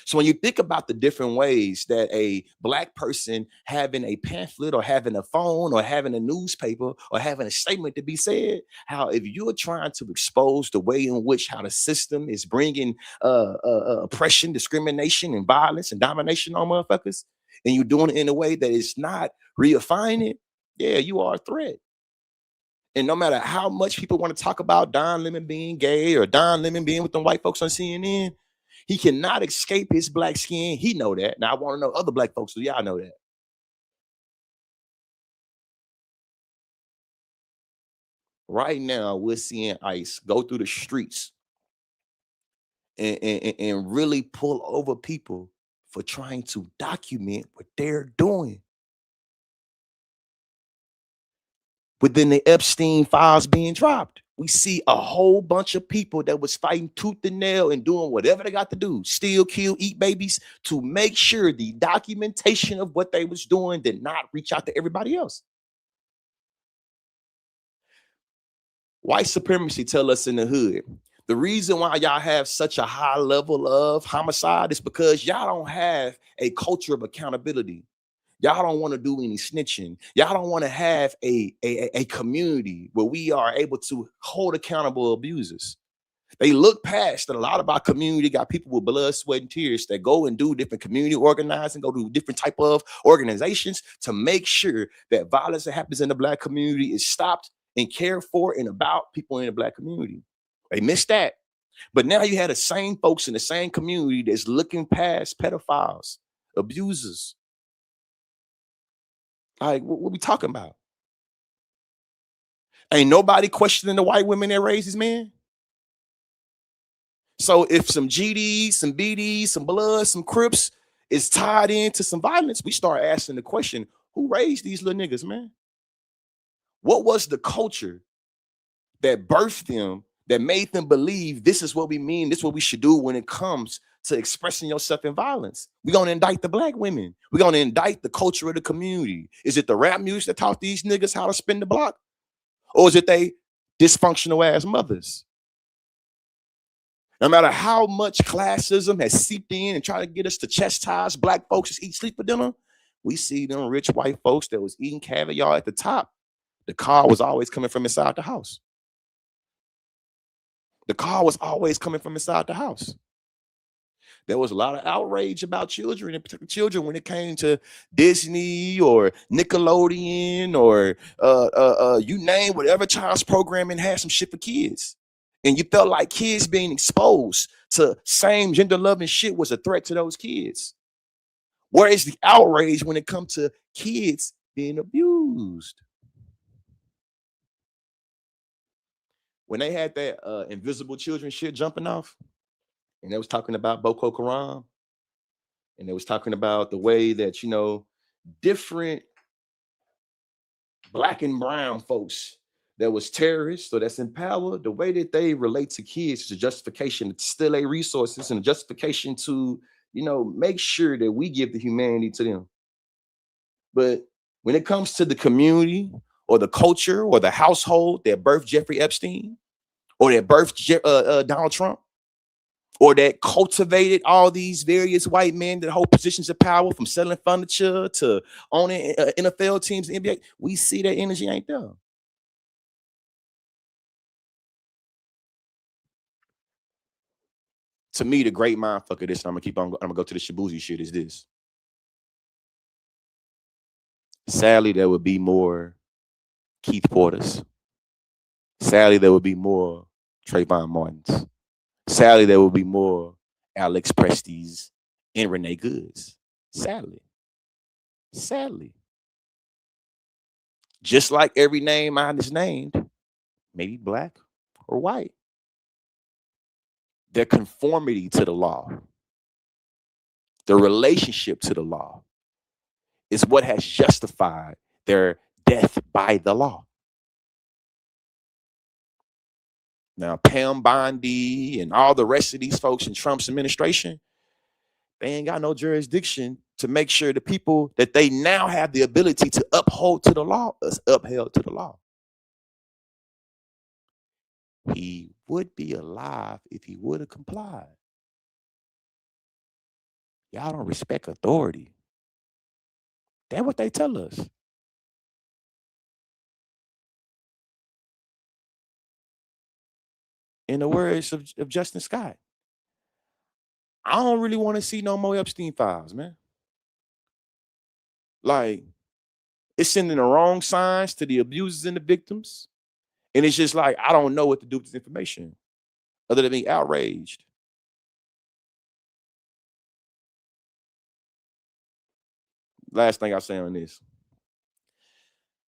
So when you think about the different ways that a black person having a pamphlet or having a phone or having a newspaper or having a statement to be said, how if you're trying to expose the way in which how the system is bringing oppression, discrimination, and violence and domination on motherfuckers, and you're doing it in a way that is not reifying it, yeah, you are a threat. And no matter how much people want to talk about Don Lemon being gay or Don Lemon being with them white folks on CNN, he cannot escape his black skin. He know that. Now I want to know other black folks, do y'all know that? Right now, we're seeing ICE go through the streets and really pull over people for trying to document what they're doing. Within the Epstein files being dropped, we see a whole bunch of people that was fighting tooth and nail and doing whatever they got to do, steal, kill, eat babies, to make sure the documentation of what they was doing did not reach out to everybody else. White supremacy tell us in the hood, the reason why y'all have such a high level of homicide is because y'all don't have a culture of accountability. Y'all don't want to do any snitching. Y'all don't want to have a community where we are able to hold accountable abusers. They look past that a lot of our community got people with blood, sweat, and tears that go and do different community organizing, go to different type of organizations to make sure that violence that happens in the black community is stopped and cared for and about people in the black community. They missed that. But now you had the same folks in the same community that's looking past pedophiles, abusers, Like, what we talking about? Ain't nobody questioning the white women that raised these men. So if some GDs, some BDs, some Bloods, some Crips is tied into some violence, we start asking the question, who raised these little niggas, man? What was the culture that birthed them, that made them believe this is what we mean, this is what we should do when it comes to expressing yourself in violence? We're going to indict the black women. We're going to indict the culture of the community. Is it the rap music that taught these niggas how to spin the block? Or is it they dysfunctional ass mothers? No matter how much classism has seeped in and tried to get us to chastise black folks to eat sleep for dinner, we see them rich white folks that was eating caviar at the top. The car was always coming from inside the house. The car was always coming from inside the house. There was a lot of outrage about children, in particular children, when it came to Disney or Nickelodeon or you name whatever child's programming had some shit for kids. And you felt like kids being exposed to same gender loving shit was a threat to those kids. Where is the outrage when it comes to kids being abused? When they had that invisible children shit jumping off, and they was talking about Boko Haram, and they was talking about the way that, you know, different black and brown folks that was terrorists, so that's in power, the way that they relate to kids is a justification to steal their resources and a justification to, you know, make sure that we give the humanity to them. But when it comes to the community or the culture or the household that birthed Jeffrey Epstein or that birthed Donald Trump, or that cultivated all these various white men that hold positions of power, from selling furniture to owning NFL teams, NBA, we see that energy ain't there. To me, the great mindfuck of this, and I'm gonna go to the Shaboozy shit, is this. Sadly, there would be more Keith Porters. Sadly, there would be more Trayvon Martins. Sadly, there will be more Alex Prestes and Renee Goods. Sadly. Sadly. Just like every name I just named, maybe black or white, their conformity to the law, their relationship to the law, is what has justified their death by the law. Now, Pam Bondi and all the rest of these folks in Trump's administration, they ain't got no jurisdiction to make sure the people that they now have the ability to uphold to the law is upheld to the law. He would be alive if he would have complied. Y'all don't respect authority. That's what they tell us. In the words of Justin Scott, I don't really want to see no more Epstein files, man. Like, it's sending the wrong signs to the abusers and the victims. And it's just like, I don't know what to do with this information other than being outraged. Last thing I'll say on this.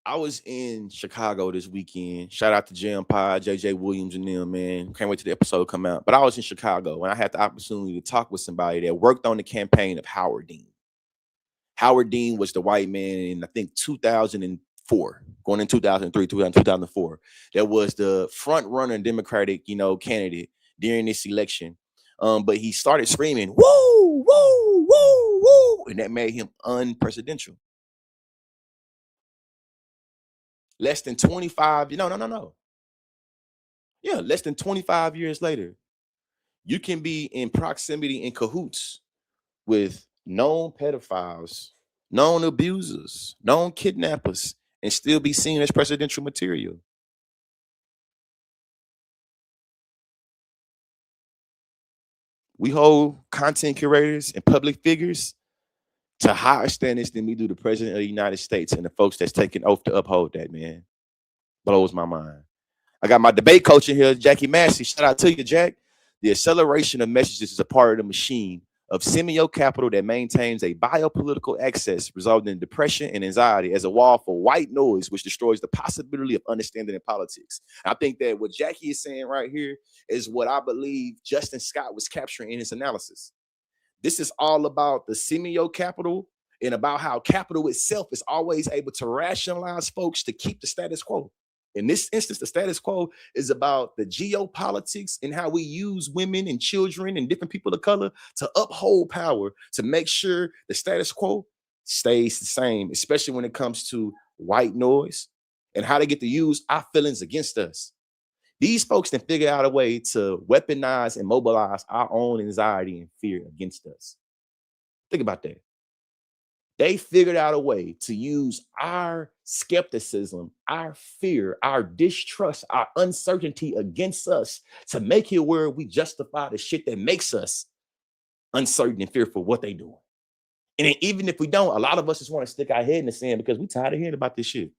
I was in Chicago this weekend. Shout out to Jam Pod, JJ Williams and them, man. Can't wait till the episode come out. But I was in Chicago and I had the opportunity to talk with somebody that worked on the campaign of Howard Dean. Howard Dean was the white man in, I think, 2004, going in 2003, 2004. That was the front runner Democratic, candidate during this election. But he started screaming, woo, woo, woo, woo. And that made him unpresidential. Less than 25, no. Yeah, less than 25 years later, you can be in proximity in cahoots with known pedophiles, known abusers, known kidnappers, and still be seen as presidential material. We hold content curators and public figures to higher standards than we do the president of the United States and the folks that's taking oath to uphold that, man. Blows my mind. I got my debate coach in here, Jackie Massey. Shout out to you, Jack. The acceleration of messages is a part of the machine of semio capital that maintains a biopolitical excess, resulting in depression and anxiety as a wall for white noise, which destroys the possibility of understanding in politics. I think that what Jackie is saying right here is what I believe Justin Scott was capturing in his analysis. This is all about the semio capital and about how capital itself is always able to rationalize folks to keep the status quo. In this instance, the status quo is about the geopolitics and how we use women and children and different people of color to uphold power, to make sure the status quo stays the same, especially when it comes to white noise and how they get to use our feelings against us. These folks can figure out a way to weaponize and mobilize our own anxiety and fear against us. Think about that. They figured out a way to use our skepticism, our fear, our distrust, our uncertainty against us to make it where we justify the shit that makes us uncertain and fearful what they doing. And then even if we don't, a lot of us just want to stick our head in the sand because we tired of hearing about this shit.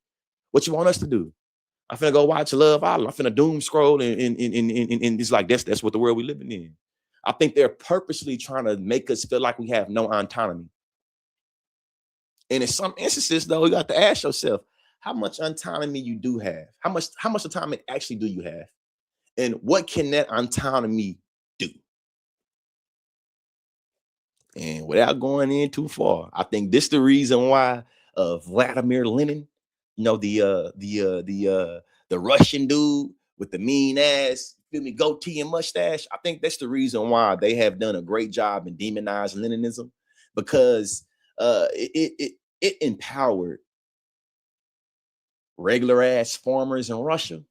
What you want us to do? I'm finna go watch Love Island. I'm finna doom scroll and it's like that's what the world we living in. I think they're purposely trying to make us feel like we have no autonomy. And in some instances, though, you got to ask yourself how much autonomy you do have. How much autonomy actually do you have? And what can that autonomy do? And without going in too far, I think this the reason why Vladimir Lenin, you know, the Russian dude with the mean ass, feel me, goatee and mustache. I think that's the reason why they have done a great job in demonizing Leninism, because it empowered regular ass farmers in Russia.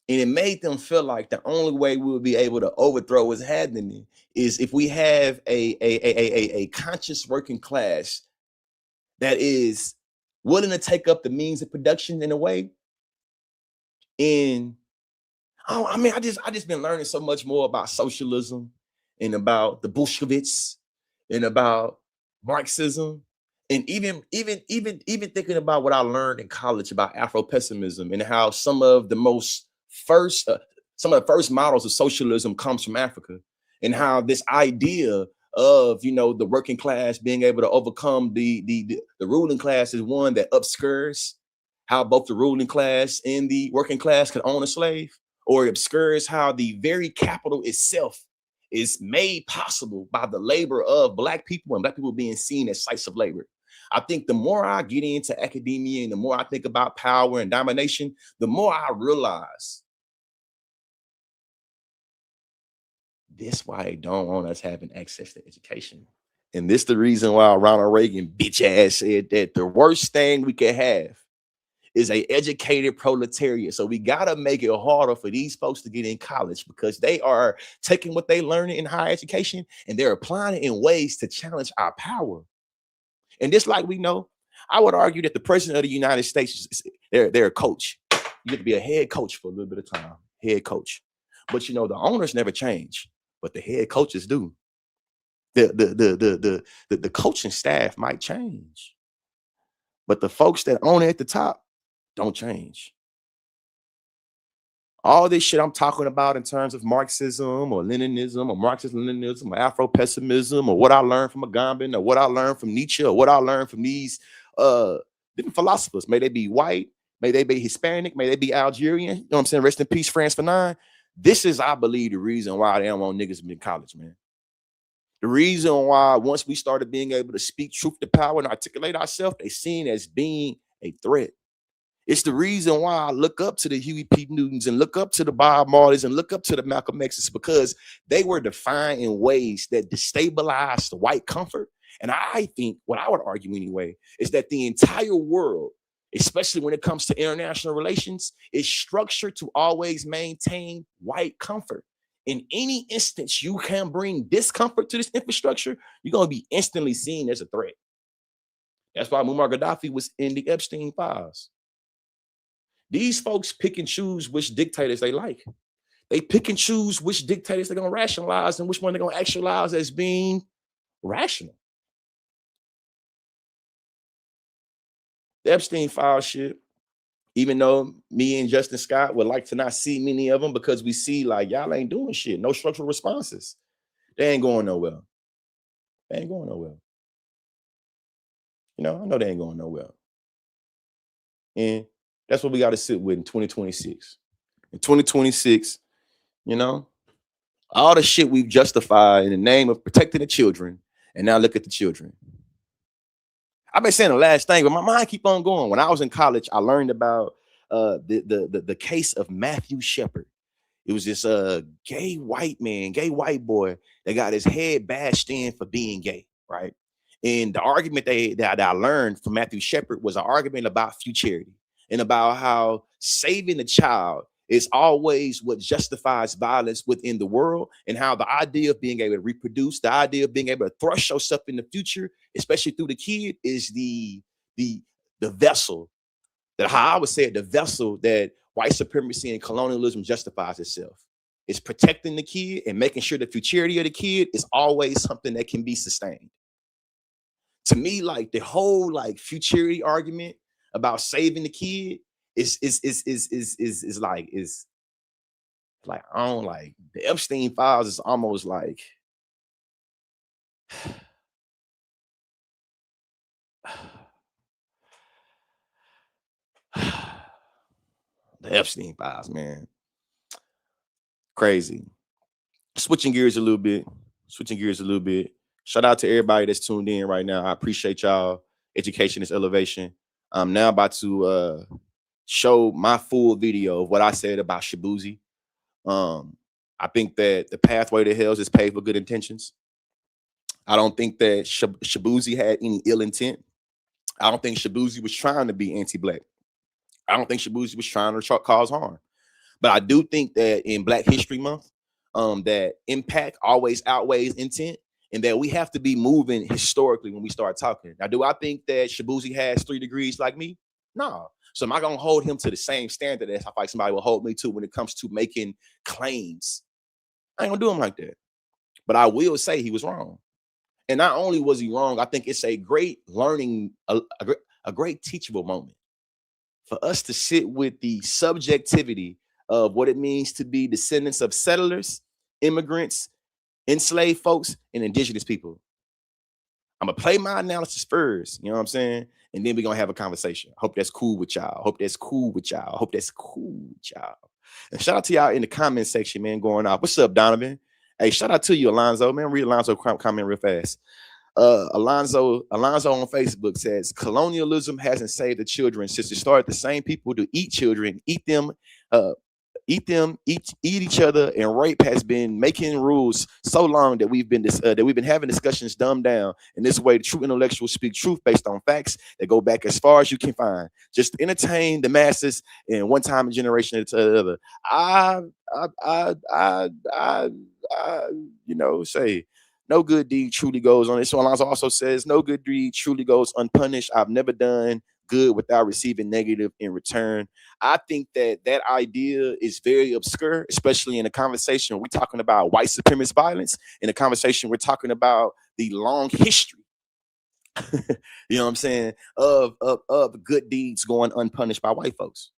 And it made them feel like the only way we would be able to overthrow what's happening is if we have a conscious working class that is willing to take up the means of production in a way. And I just been learning so much more about socialism and about the Bolsheviks and about Marxism, and even thinking about what I learned in college about Afro-pessimism and how some of the first models of socialism comes from Africa, and how this idea of, you know, the working class being able to overcome the ruling class is one that obscures how both the ruling class and the working class can own a slave, or it obscures how the very capital itself is made possible by the labor of Black people, and Black people being seen as sites of labor. I think the more I get into academia and the more I think about power and domination, the more I realize this why they don't want us having access to education. And this the reason why Ronald Reagan bitch ass said that the worst thing we could have is a educated proletariat. So we gotta make it harder for these folks to get in college, because they are taking what they learn in higher education and they're applying it in ways to challenge our power. And just like we know, I would argue that the president of the United States, they're a coach. You get to be a head coach for a little bit of time, head coach. But you know, the owners never change, but the head coaches do. The coaching staff might change, but the folks that own it at the top don't change. All this shit I'm talking about in terms of Marxism or Leninism or Marxist-Leninism or Afro-pessimism, or what I learned from Agamben, or what I learned from Nietzsche, or what I learned from these different philosophers, may they be white, may they be Hispanic, may they be Algerian, you know what I'm saying? Rest in peace, France Fanon. This is, I believe, the reason why they don't want niggas in college, man. The reason why once we started being able to speak truth to power and articulate ourselves, they seen as being a threat. It's the reason why I look up to the Huey P. Newtons and look up to the Bob Marleys and look up to the Malcolm X's, because they were defined in ways that destabilized white comfort. And I think, what I would argue anyway, is that the entire world, especially when it comes to international relations, is structured to always maintain white comfort. In any instance you can bring discomfort to this infrastructure, you're going to be instantly seen as a threat. That's why Muammar Gaddafi was in the Epstein files. These folks pick and choose which dictators they like. They pick and choose which dictators they're going to rationalize and which one they're going to actualize as being rational. The Epstein file shit, even though me and Justin Scott would like to not see many of them, because we see like y'all ain't doing shit, no structural responses. They ain't going nowhere. They ain't going nowhere. You know, I know they ain't going nowhere. And that's what we got to sit with in 2026. In 2026, you know, all the shit we've justified in the name of protecting the children, and now look at the children. I've been saying the last thing, but my mind keep on going. When I was in college, I learned about the case of Matthew Shepard. It was this gay white man, gay white boy that got his head bashed in for being gay, right? And the argument that I learned from Matthew Shepard was an argument about futurity and about how saving the child is always what justifies violence within the world, and how the idea of being able to reproduce, the idea of being able to thrust yourself in the future, especially through the kid, is the vessel that, how I would say it, the vessel that white supremacy and colonialism justifies itself. It's protecting the kid and making sure the futurity of the kid is always something that can be sustained. To me, like the whole like futurity argument about saving the kid is like I don't like the Epstein files is almost like the Epstein files, man. Crazy. Switching gears a little bit. Shout out to everybody that's tuned in right now. I appreciate y'all. Education is elevation. I'm now about to show my full video of what I said about Shaboozy. I think that the pathway to hell is paved with good intentions. I don't think that Shaboozy had any ill intent. I don't think Shaboozy was trying to be anti-black. I don't think Shaboozy was trying to cause harm. But I do think that in Black History Month, that impact always outweighs intent, and that we have to be moving historically when we start talking. Now, do I think that Shaboozy has 3 degrees like me? No. So am I going to hold him to the same standard as I like somebody will hold me to when it comes to making claims? I ain't going to do him like that. But I will say he was wrong. And not only was he wrong, I think it's a great learning, a great teachable moment for us to sit with the subjectivity of what it means to be descendants of settlers, immigrants, enslaved folks, and indigenous people. I'm gonna play my analysis first, you know what I'm saying? And then we're gonna have a conversation. I hope that's cool with y'all. And shout out to y'all in the comment section, man, going off. What's up, Donovan? Hey, shout out to you, Alonzo. Man, read Alonzo comment real fast. Alonzo on Facebook says colonialism hasn't saved the children since it started the same people to eat children, eat each other, and rape has been making rules so long that we've been having discussions dumbed down. And this way, the true intellectuals speak truth based on facts that go back as far as you can find, just to entertain the masses and one time a generation to the other. Say no good deed truly goes on. This one also says no good deed truly goes unpunished. I've never done good without receiving negative in return. I think that idea is very obscure, especially in a conversation we're talking about white supremacist violence, in a conversation we're talking about the long history, you know what I'm saying, of good deeds going unpunished by white folks.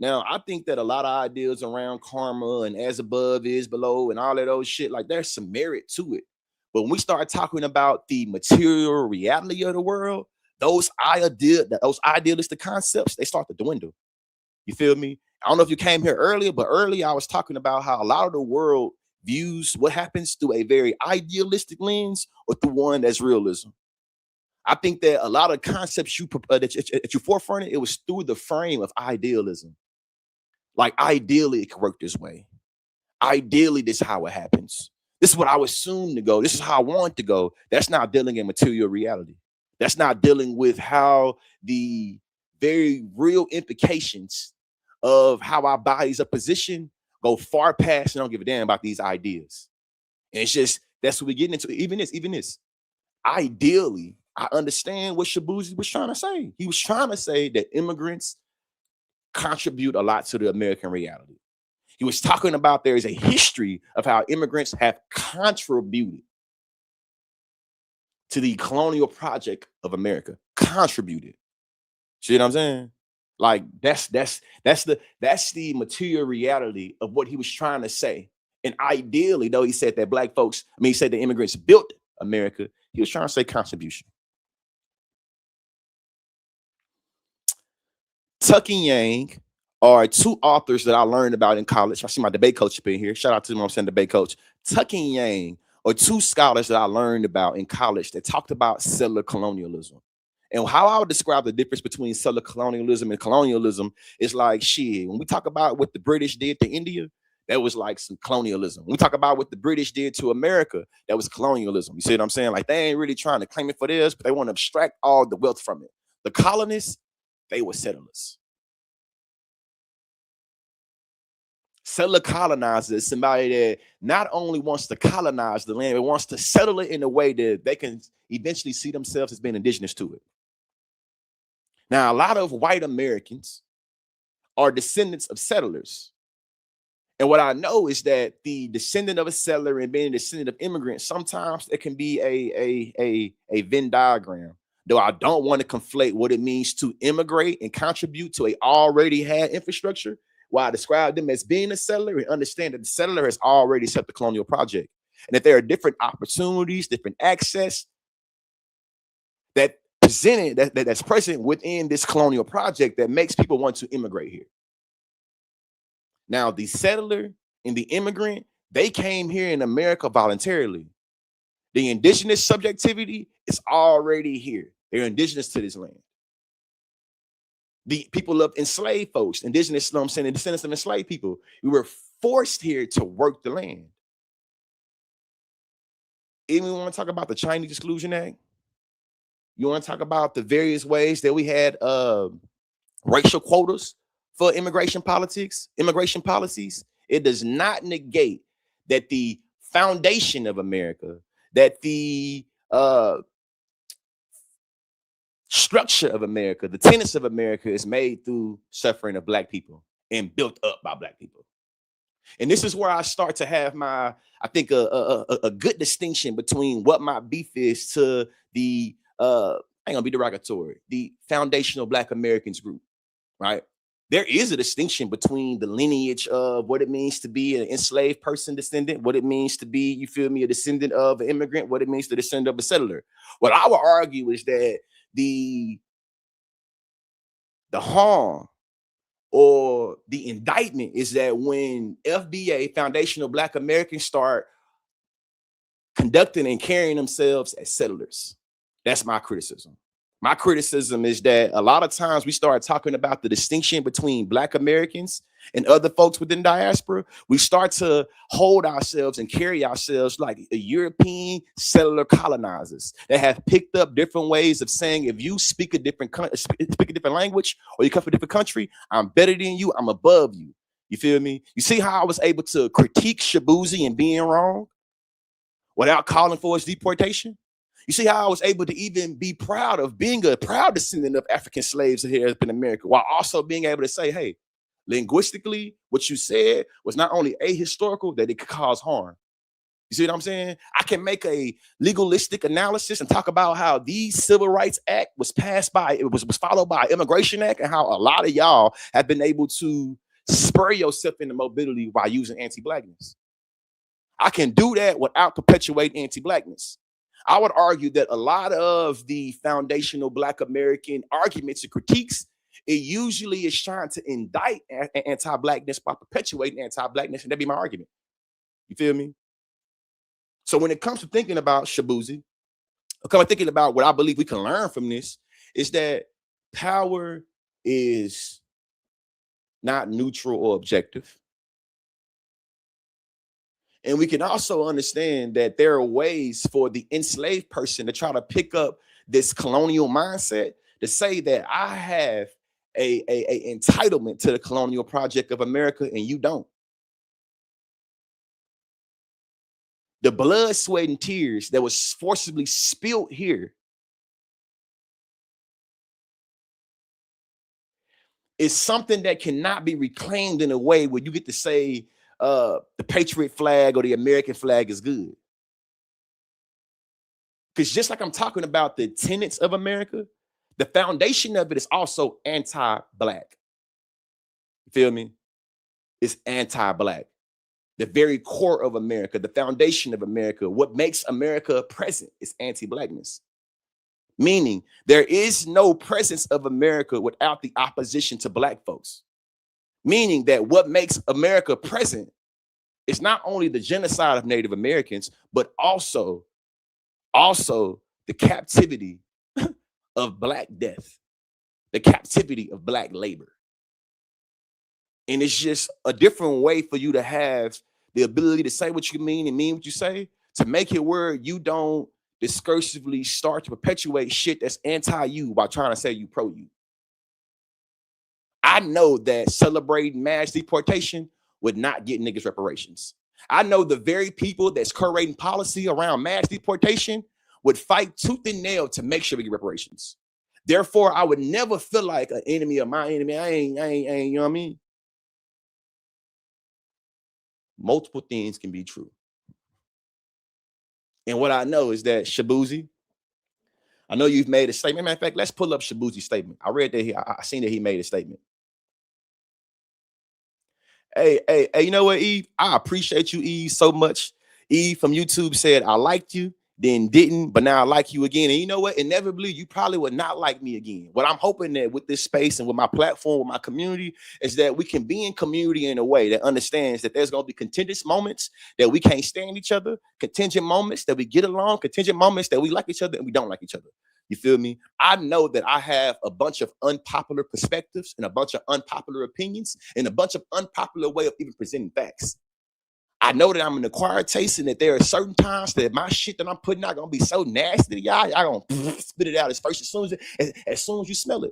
Now, I think that a lot of ideas around karma and as above is below and all of those shit, like there's some merit to it. But when we start talking about the material reality of the world, those idealistic concepts, they start to dwindle. You feel me? I don't know if you came here earlier, but earlier I was talking about how a lot of the world views what happens through a very idealistic lens or through one that's realism. I think that a lot of concepts that you forefronted, it was through the frame of idealism. Like ideally it could work this way. Ideally, this is how it happens. This is what I would assume to go. This is how I want to go. That's not dealing in material reality. That's not dealing with how the very real implications of how our bodies are positioned go far past and don't give a damn about these ideas. And it's just, that's what we're getting into. Even this. Ideally, I understand what Shaboozy was trying to say. He was trying to say that immigrants contribute a lot to the American reality. He was talking about there is a history of how immigrants have contributed to the colonial project of America. Contributed. See what I'm saying? Like that's the material reality of what he was trying to say. And ideally, though, he said that he said the immigrants built America. He was trying to say contribution. Tuck and Yang are two authors that I learned about in college. I see my debate coach up in here. Shout out to my debate coach. Tuck and Yang are two scholars that I learned about in college that talked about settler colonialism. And how I would describe the difference between settler colonialism and colonialism is like, shit, when we talk about what the British did to India, that was like some colonialism. When we talk about what the British did to America, that was colonialism. You see what I'm saying? Like, they ain't really trying to claim it for theirs, but they want to abstract all the wealth from it. The colonists, they were settlers. Settler colonizer is somebody that not only wants to colonize the land, but wants to settle it in a way that they can eventually see themselves as being indigenous to it. Now, a lot of white Americans are descendants of settlers. And what I know is that the descendant of a settler and being a descendant of immigrants, sometimes it can be a Venn diagram. Though I don't want to conflate what it means to immigrate and contribute to a already had infrastructure, while I describe them as being a settler and understand that the settler has already set the colonial project. And that there are different opportunities, different access that that's present within this colonial project that makes people want to immigrate here. Now, the settler and the immigrant, they came here in America voluntarily. The indigenous subjectivity is already here. They're indigenous to this land. The people of enslaved folks, indigenous, I'm saying, the descendants of enslaved people, we were forced here to work the land. Even we want to talk about the Chinese Exclusion Act. You want to talk about the various ways that we had racial quotas for immigration policies. It does not negate that the foundation of America, that the structure of America, the tenets of America is made through suffering of Black people and built up by Black people. And this is where I start to have my, I think, a good distinction between what my beef is to the, I ain't gonna be derogatory, the foundational Black Americans group, right? There is a distinction between the lineage of what it means to be an enslaved person descendant, what it means to be, you feel me, a descendant of an immigrant, what it means to descend of a settler. What I would argue is that the harm or the indictment is that when FBA, foundational Black Americans, start conducting and carrying themselves as settlers. That's my criticism. My criticism is that a lot of times we start talking about the distinction between Black Americans and other folks within diaspora. We start to hold ourselves and carry ourselves like a European settler colonizers that have picked up different ways of saying, if you speak a different language or you come from a different country, I'm better than you, I'm above you. You feel me? You see how I was able to critique Shaboozy and being wrong without calling for his deportation? You see how I was able to even be proud of being a proud descendant of African slaves here in America, while also being able to say, hey, linguistically, what you said was not only ahistorical, that it could cause harm. You see what I'm saying? I can make a legalistic analysis and talk about how the Civil Rights Act was passed by, it was followed by Immigration Act, and how a lot of y'all have been able to spur yourself into mobility by using anti-Blackness. I can do that without perpetuating anti-Blackness. I would argue that a lot of the foundational Black American arguments and critiques, it usually is trying to indict anti-Blackness by perpetuating anti-Blackness, and that'd be my argument. You feel me? So when it comes to thinking about Shaboozy, thinking about what I believe we can learn from this, is that power is not neutral or objective. And we can also understand that there are ways for the enslaved person to try to pick up this colonial mindset to say that I have a entitlement to the colonial project of America and you don't. The blood, sweat, and tears that was forcibly spilled here is something that cannot be reclaimed in a way where you get to say the Patriot flag or the American flag is good. Because just like I'm talking about the tenets of America, the foundation of it is also anti-Black. You feel me? It's anti-Black. the very core of America, the foundation of America, what makes America present is anti-blackness. Meaning there is no presence of America without the opposition to black folks. Meaning that what makes America present is not only the genocide of Native Americans, but also the captivity of black death, the captivity of black labor. And it's just a different way for you to have the ability to say what you mean and mean what you say, to make it where you don't discursively start to perpetuate shit that's anti-you while trying to say you pro-you. I know that celebrating mass deportation would not get niggas reparations. I know the very people that's curating policy around mass deportation would fight tooth and nail to make sure we get reparations. Therefore, I would never feel like an enemy of my enemy. I ain't, you know what I mean? Multiple things can be true. And what I know is that Shaboozy, I know you've made a statement. Matter of fact, let's pull up Shaboozy's statement. I read that I seen that he made a statement. Hey, you know what, Eve? I appreciate you, Eve, so much. Eve from YouTube said, I liked you, then didn't, but now I like you again. And you know what? Inevitably, you probably would not like me again. What I'm hoping that with this space and with my platform, with my community, is that we can be in community in a way that understands that there's going to be contentious moments that we can't stand each other, contingent moments that we get along, contingent moments that we like each other and we don't like each other. You feel me? I know that I have a bunch of unpopular perspectives and a bunch of unpopular opinions and a bunch of unpopular way of even presenting facts. I know that I'm an acquired taste and that there are certain times that my shit that I'm putting out gonna be so nasty to y'all gonna spit it out as soon as you smell it.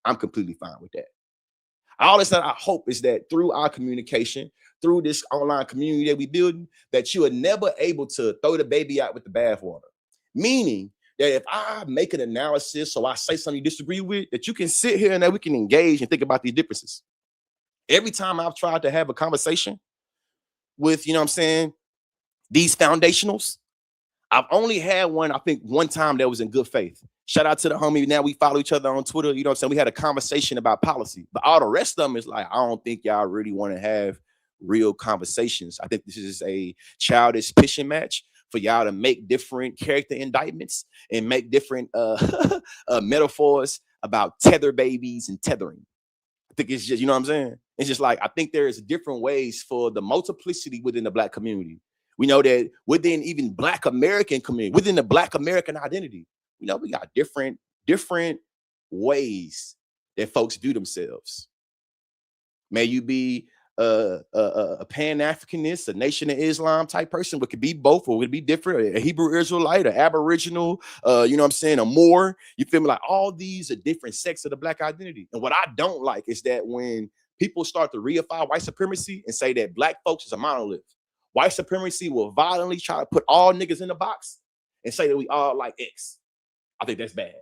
I'm completely fine with that. All this that I hope is that through our communication, through this online community that we building, that you are never able to throw the baby out with the bathwater. Meaning that if I make an analysis or I say something you disagree with, that you can sit here and that we can engage and think about these differences. Every time I've tried to have a conversation with, you know what I'm saying, these foundationals, I've only had one, I think one time that was in good faith. Shout out to the homie. Now we follow each other on Twitter. You know what I'm saying? We had a conversation about policy, but all the rest of them is like, I don't think y'all really want to have real conversations. I think this is a childish pitching match for y'all to make different character indictments and make different metaphors about tether babies and tethering. I think it's just, you know what I'm saying? It's just like, I think there is different ways for the multiplicity within the Black community. We know that within even Black American community, within the Black American identity, we know we got different ways that folks view themselves. May you be a Pan-Africanist, a Nation of Islam type person, but could be both, or would be different, a Hebrew Israelite, an Aboriginal, you know what I'm saying, a Moor. You feel me? Like all these are different sects of the Black identity. And what I don't like is that when people start to reify white supremacy and say that Black folks is a monolith, white supremacy will violently try to put all niggas in the box and say that we all like X. I think that's bad.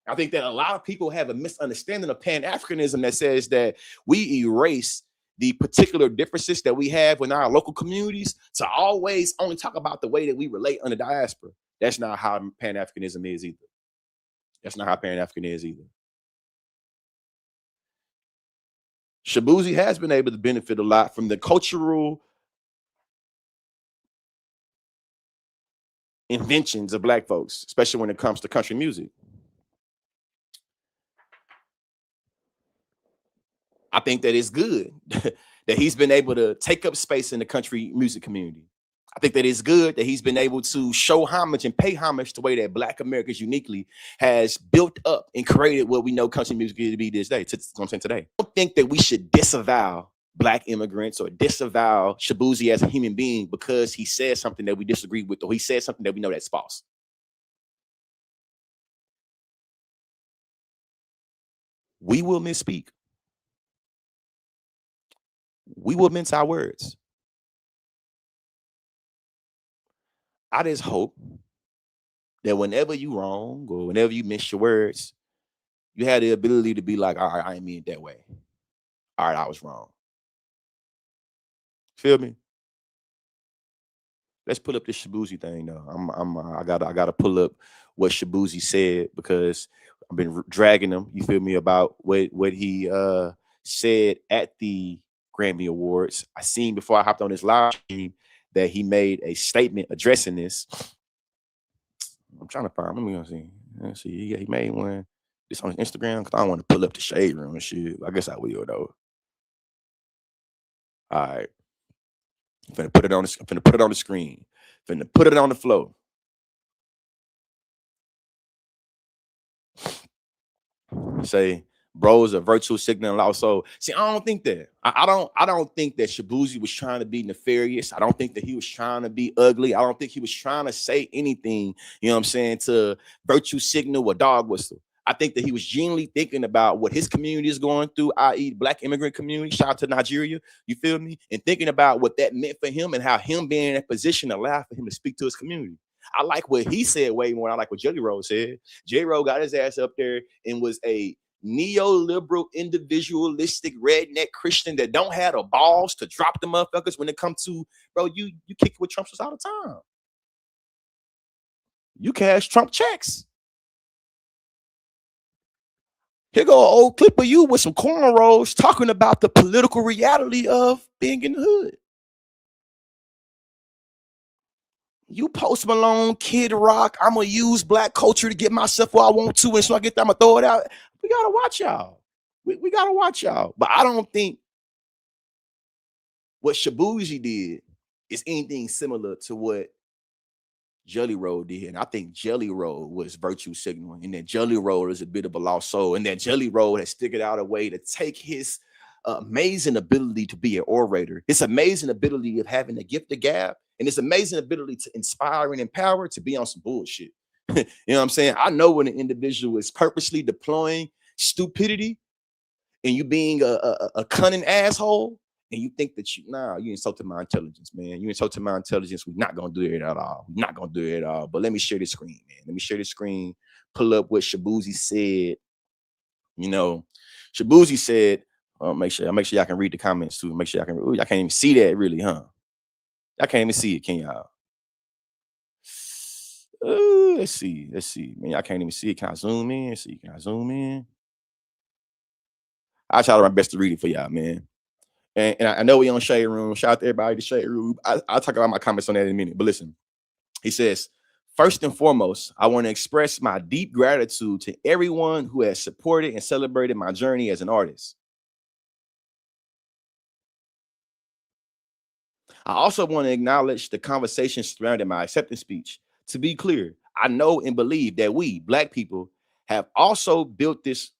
I think that a lot of people have a misunderstanding of Pan-Africanism that says that we erase the particular differences that we have in our local communities to always only talk about the way that we relate on the diaspora. That's not how Pan-Africanism is either. That's not how Pan-African is either. Shaboozy has been able to benefit a lot from the cultural inventions of Black folks, especially when it comes to country music. I think that it's good that he's been able to take up space in the country music community. I think that it's good that he's been able to show homage and pay homage to the way that Black Americans uniquely has built up and created what we know country music to be this day, today. I don't think that we should disavow Black immigrants or disavow Shaboozy as a human being because he said something that we disagree with, or he said something that we know that's false. We will misspeak. We will mince our words. I just hope that whenever you wrong or whenever you miss your words, you had the ability to be like, all right, I didn't mean it that way. All right, I was wrong. Feel me? Let's pull up this Shaboozy thing though. I gotta pull up what Shaboozy said because I've been dragging him. You feel me about what he said at the Grammy Awards. I seen before I hopped on this live stream that he made a statement addressing this. I'm trying to find. Let me see. Let's see. Yeah, he made one. This on his Instagram because I don't want to pull up the shade room and shit. I guess I will though. All right. I'm finna put it on the. I'm finna put it on the screen. Finna put it on the floor. Say, bros, a virtual signaling also. See, I don't think that. I don't think that Shaboozy was trying to be nefarious. I don't think that he was trying to be ugly. I don't think he was trying to say anything, you know what I'm saying, to virtue signal or dog whistle. I think that he was genuinely thinking about what his community is going through, i.e., Black immigrant community. Shout out to Nigeria, you feel me? And thinking about what that meant for him and how him being in that position allowed for him to speak to his community. I like what he said way more than I like what Jelly Roll said. J. Roll got his ass up there and was a neoliberal, individualistic, redneck Christian that don't have the balls to drop the motherfuckers when it comes to, bro, you kick with Trumpsters all the time. You cash Trump checks. Here go an old clip of you with some cornrows talking about the political reality of being in the hood. You Post Malone, Kid Rock, I'm gonna use Black culture to get myself where I want to, and so I get that, I'm gonna throw it out. We gotta watch y'all. We gotta watch y'all. But I don't think what Shaboozy did is anything similar to what Jelly Roll did. And I think Jelly Roll was virtue signaling, and that Jelly Roll is a bit of a lost soul, and that Jelly Roll has figured out a way to take his amazing ability to be an orator, his amazing ability of having a gift of gab, and his amazing ability to inspire and empower to be on some bullshit. You know what I'm saying? I know when an individual is purposely deploying stupidity and you being a cunning asshole, and you think that you insulted my intelligence, man. You insulted my intelligence. We're not gonna do it at all. We're not gonna do it at all. But let me share this screen, man. Let me share this screen. Pull up what Shaboozy said. You know, Shaboozy said, make sure y'all can read the comments too. Make sure y'all can. Ooh, y'all can't even see that, really, huh? Y'all can't even see it, can y'all? Let's see. Man, y'all can't even see it. Can I zoom in? See, can I zoom in? I try my best to read it for y'all, man. And I know we on Shade Room. Shout out to everybody to Shade Room. I'll talk about my comments on that in a minute. But listen, he says, first and foremost, I want to express my deep gratitude to everyone who has supported and celebrated my journey as an artist. I also want to acknowledge the conversation surrounding my acceptance speech. To be clear, I know and believe that we, Black people, have also built this.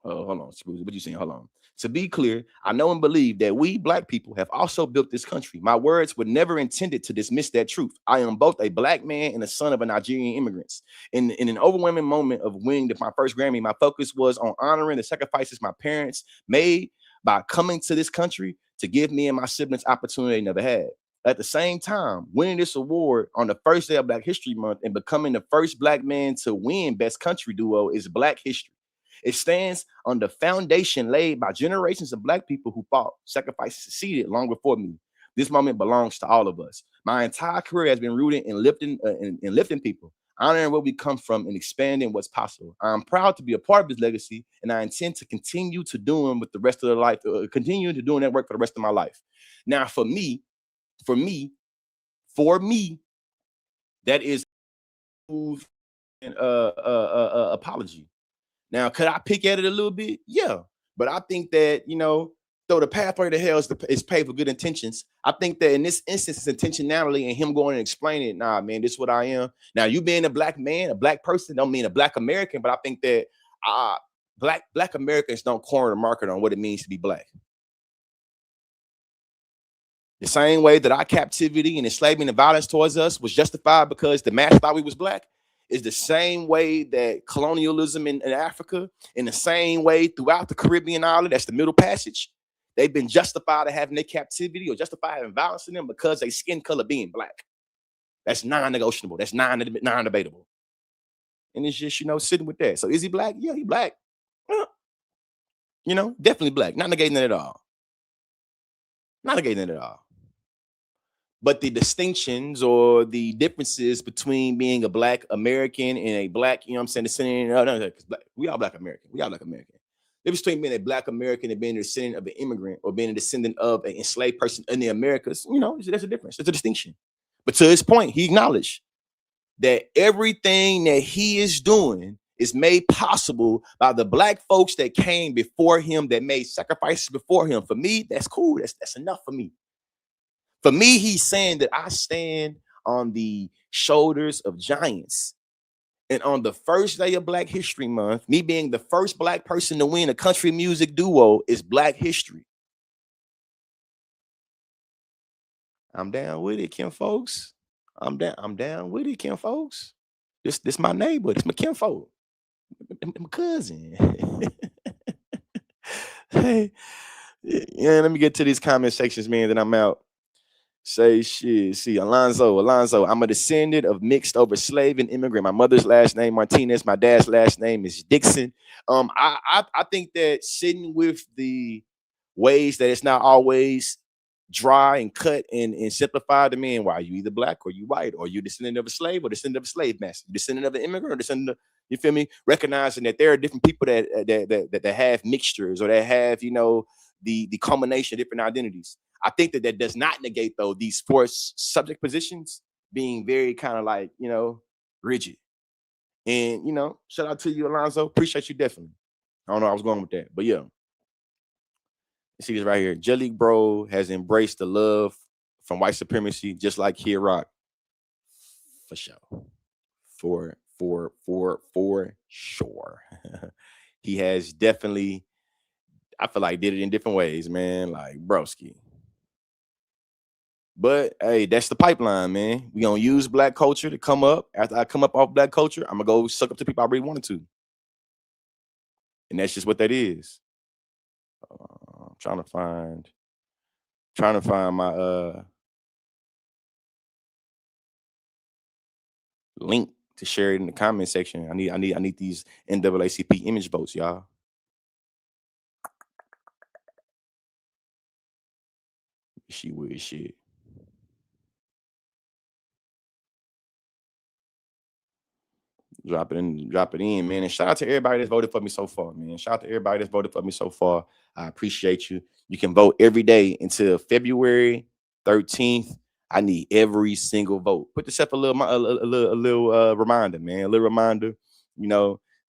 Oh, hold on, what you saying? Hold on. To be clear, I know and believe that we, Black people, have also built this country. My words were never intended to dismiss that truth. I am both a Black man and a son of a Nigerian immigrants. In an overwhelming moment of winning my first Grammy, my focus was on honoring the sacrifices my parents made by coming to this country to give me and my siblings opportunity they never had. At the same time, winning this award on the first day of Black History Month and becoming the first Black man to win Best Country Duo is Black history. It stands on the foundation laid by generations of Black people who fought, sacrificed, succeeded long before me. This moment belongs to all of us. My entire career has been rooted in lifting people, honoring where we come from, and expanding what's possible. I'm proud to be a part of this legacy, and I intend to continue to doing with the rest of the life, continue to doing that work for the rest of my life. Now, for me, that is an apology. Now, could I pick at it a little bit? Yeah. But I think that, though the pathway to hell is paved with good intentions, I think that in this instance, it's intentionality and him going and explaining it. Nah, man, this is what I am. Now, you being a Black man, a Black person, don't mean a Black American, but I think that Black Americans don't corner the market on what it means to be Black. The same way that our captivity and enslavement and violence towards us was justified because the mass thought we was Black, is the same way that colonialism in Africa, in the same way throughout the Caribbean island, that's the Middle Passage, they've been justified of having their captivity or justified having violence in them because they skin color being Black. That's non-negotiable. That's non-debatable. And it's just, sitting with that. So is he Black? Yeah, he Black. Definitely Black. Not negating it at all. Not negating it at all. But the distinctions or the differences between being a Black American and a Black, descendant, we all Black American. We all Black American. Difference between being a Black American and being a descendant of an immigrant or being a descendant of an enslaved person in the Americas, there's a difference. There's a distinction. But to his point, he acknowledged that everything that he is doing is made possible by the Black folks that came before him, that made sacrifices before him. For me, that's cool. That's enough for me. For me, he's saying that I stand on the shoulders of giants. And on the first day of Black History Month, me being the first Black person to win a country music duo is Black history. I'm down with it, Kim folks. I'm down with it, Kim folks. This my neighbor. This my Kim folk. My cousin. Hey, yeah, let me get to these comment sections, man. Then I'm out. Say shit. See, Alonzo. I'm a descendant of mixed over slave and immigrant. My mother's last name Martinez. My dad's last name is Dixon. I think that sitting with the ways that it's not always dry and cut and simplified to men. Why you either Black or you white, or you descendant of a slave or descendant of a slave master, descendant of an immigrant or descendant of, you feel me? Recognizing that there are different people that have mixtures, or that have, the culmination of different identities. I think that does not negate, though, these forced subject positions being very kind of like, rigid. And, shout out to you, Alonzo. Appreciate you definitely. I don't know, I was going with that. But yeah. See this right here. Jelly Bro has embraced the love from white supremacy, just like Kid Rock. For sure. For sure. He has definitely, I feel like, did it in different ways, man. Like, broski. But hey, that's the pipeline, man. We gonna use Black culture to come up. After I come up off Black culture, I'm gonna go suck up to people I really wanted to. And that's just what that is. I'm trying to find my link to share it in the comment section. I need these NAACP image votes, y'all. She weird shit. Drop it in, man. And shout out to everybody that's voted for me so far, man. Shout out to everybody that's voted for me so far. I appreciate you. You can vote every day until February 13th. I need every single vote. Put yourself a little reminder, man. A little reminder.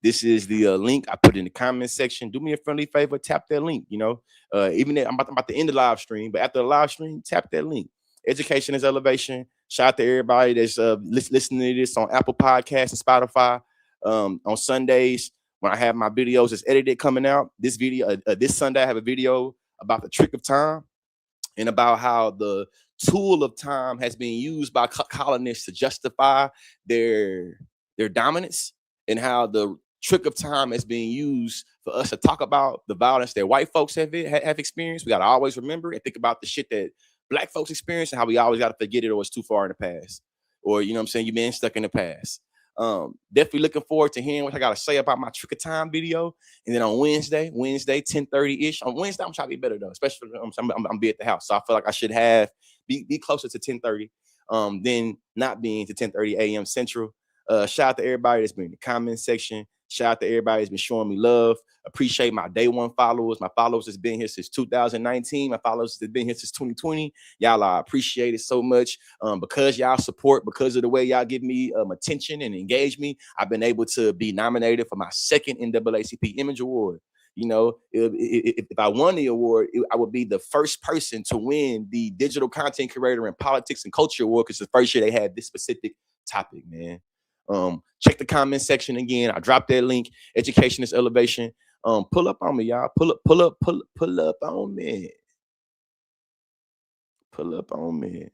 This is the link I put in the comment section. Do me a friendly favor, tap that link. Even if I'm about to end the live stream, but after the live stream, tap that link. Education is elevation. Shout out to everybody that's listening to this on Apple Podcasts and Spotify. On Sundays, when I have my videos that's edited coming out, this Sunday I have a video about the trick of time and about how the tool of time has been used by colonists to justify their dominance, and how the trick of time has been used for us to talk about the violence that white folks have experienced. We got to always remember and think about the shit that Black folks experience, and how we always got to forget it, or it's too far in the past, or you've been stuck in the past. Definitely looking forward to hearing what I got to say about my trick of time video. And then on Wednesday 10:30-ish. On Wednesday, I'm trying to be better though, especially I'm be at the house, so I feel like I should be closer to 10:30 than not being to 10:30 a.m. Central. Shout out to everybody that's been in the comment section. Shout out to everybody that's been showing me love. Appreciate my day one followers. My followers has been here since 2019. My followers has been here since 2020. Y'all, I appreciate it so much. Because y'all support, because of the way y'all give me attention and engage me, I've been able to be nominated for my second NAACP Image Award. If I won the award, I would be the first person to win the Digital Content Curator in Politics and Culture Award, because the first year they had this specific topic, man. Check the comment section again. I dropped that link. Education is elevation. Pull up on me, y'all. Pull up on me. Pull up on me.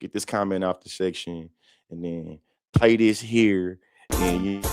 Get this comment off the section, and then play this here, and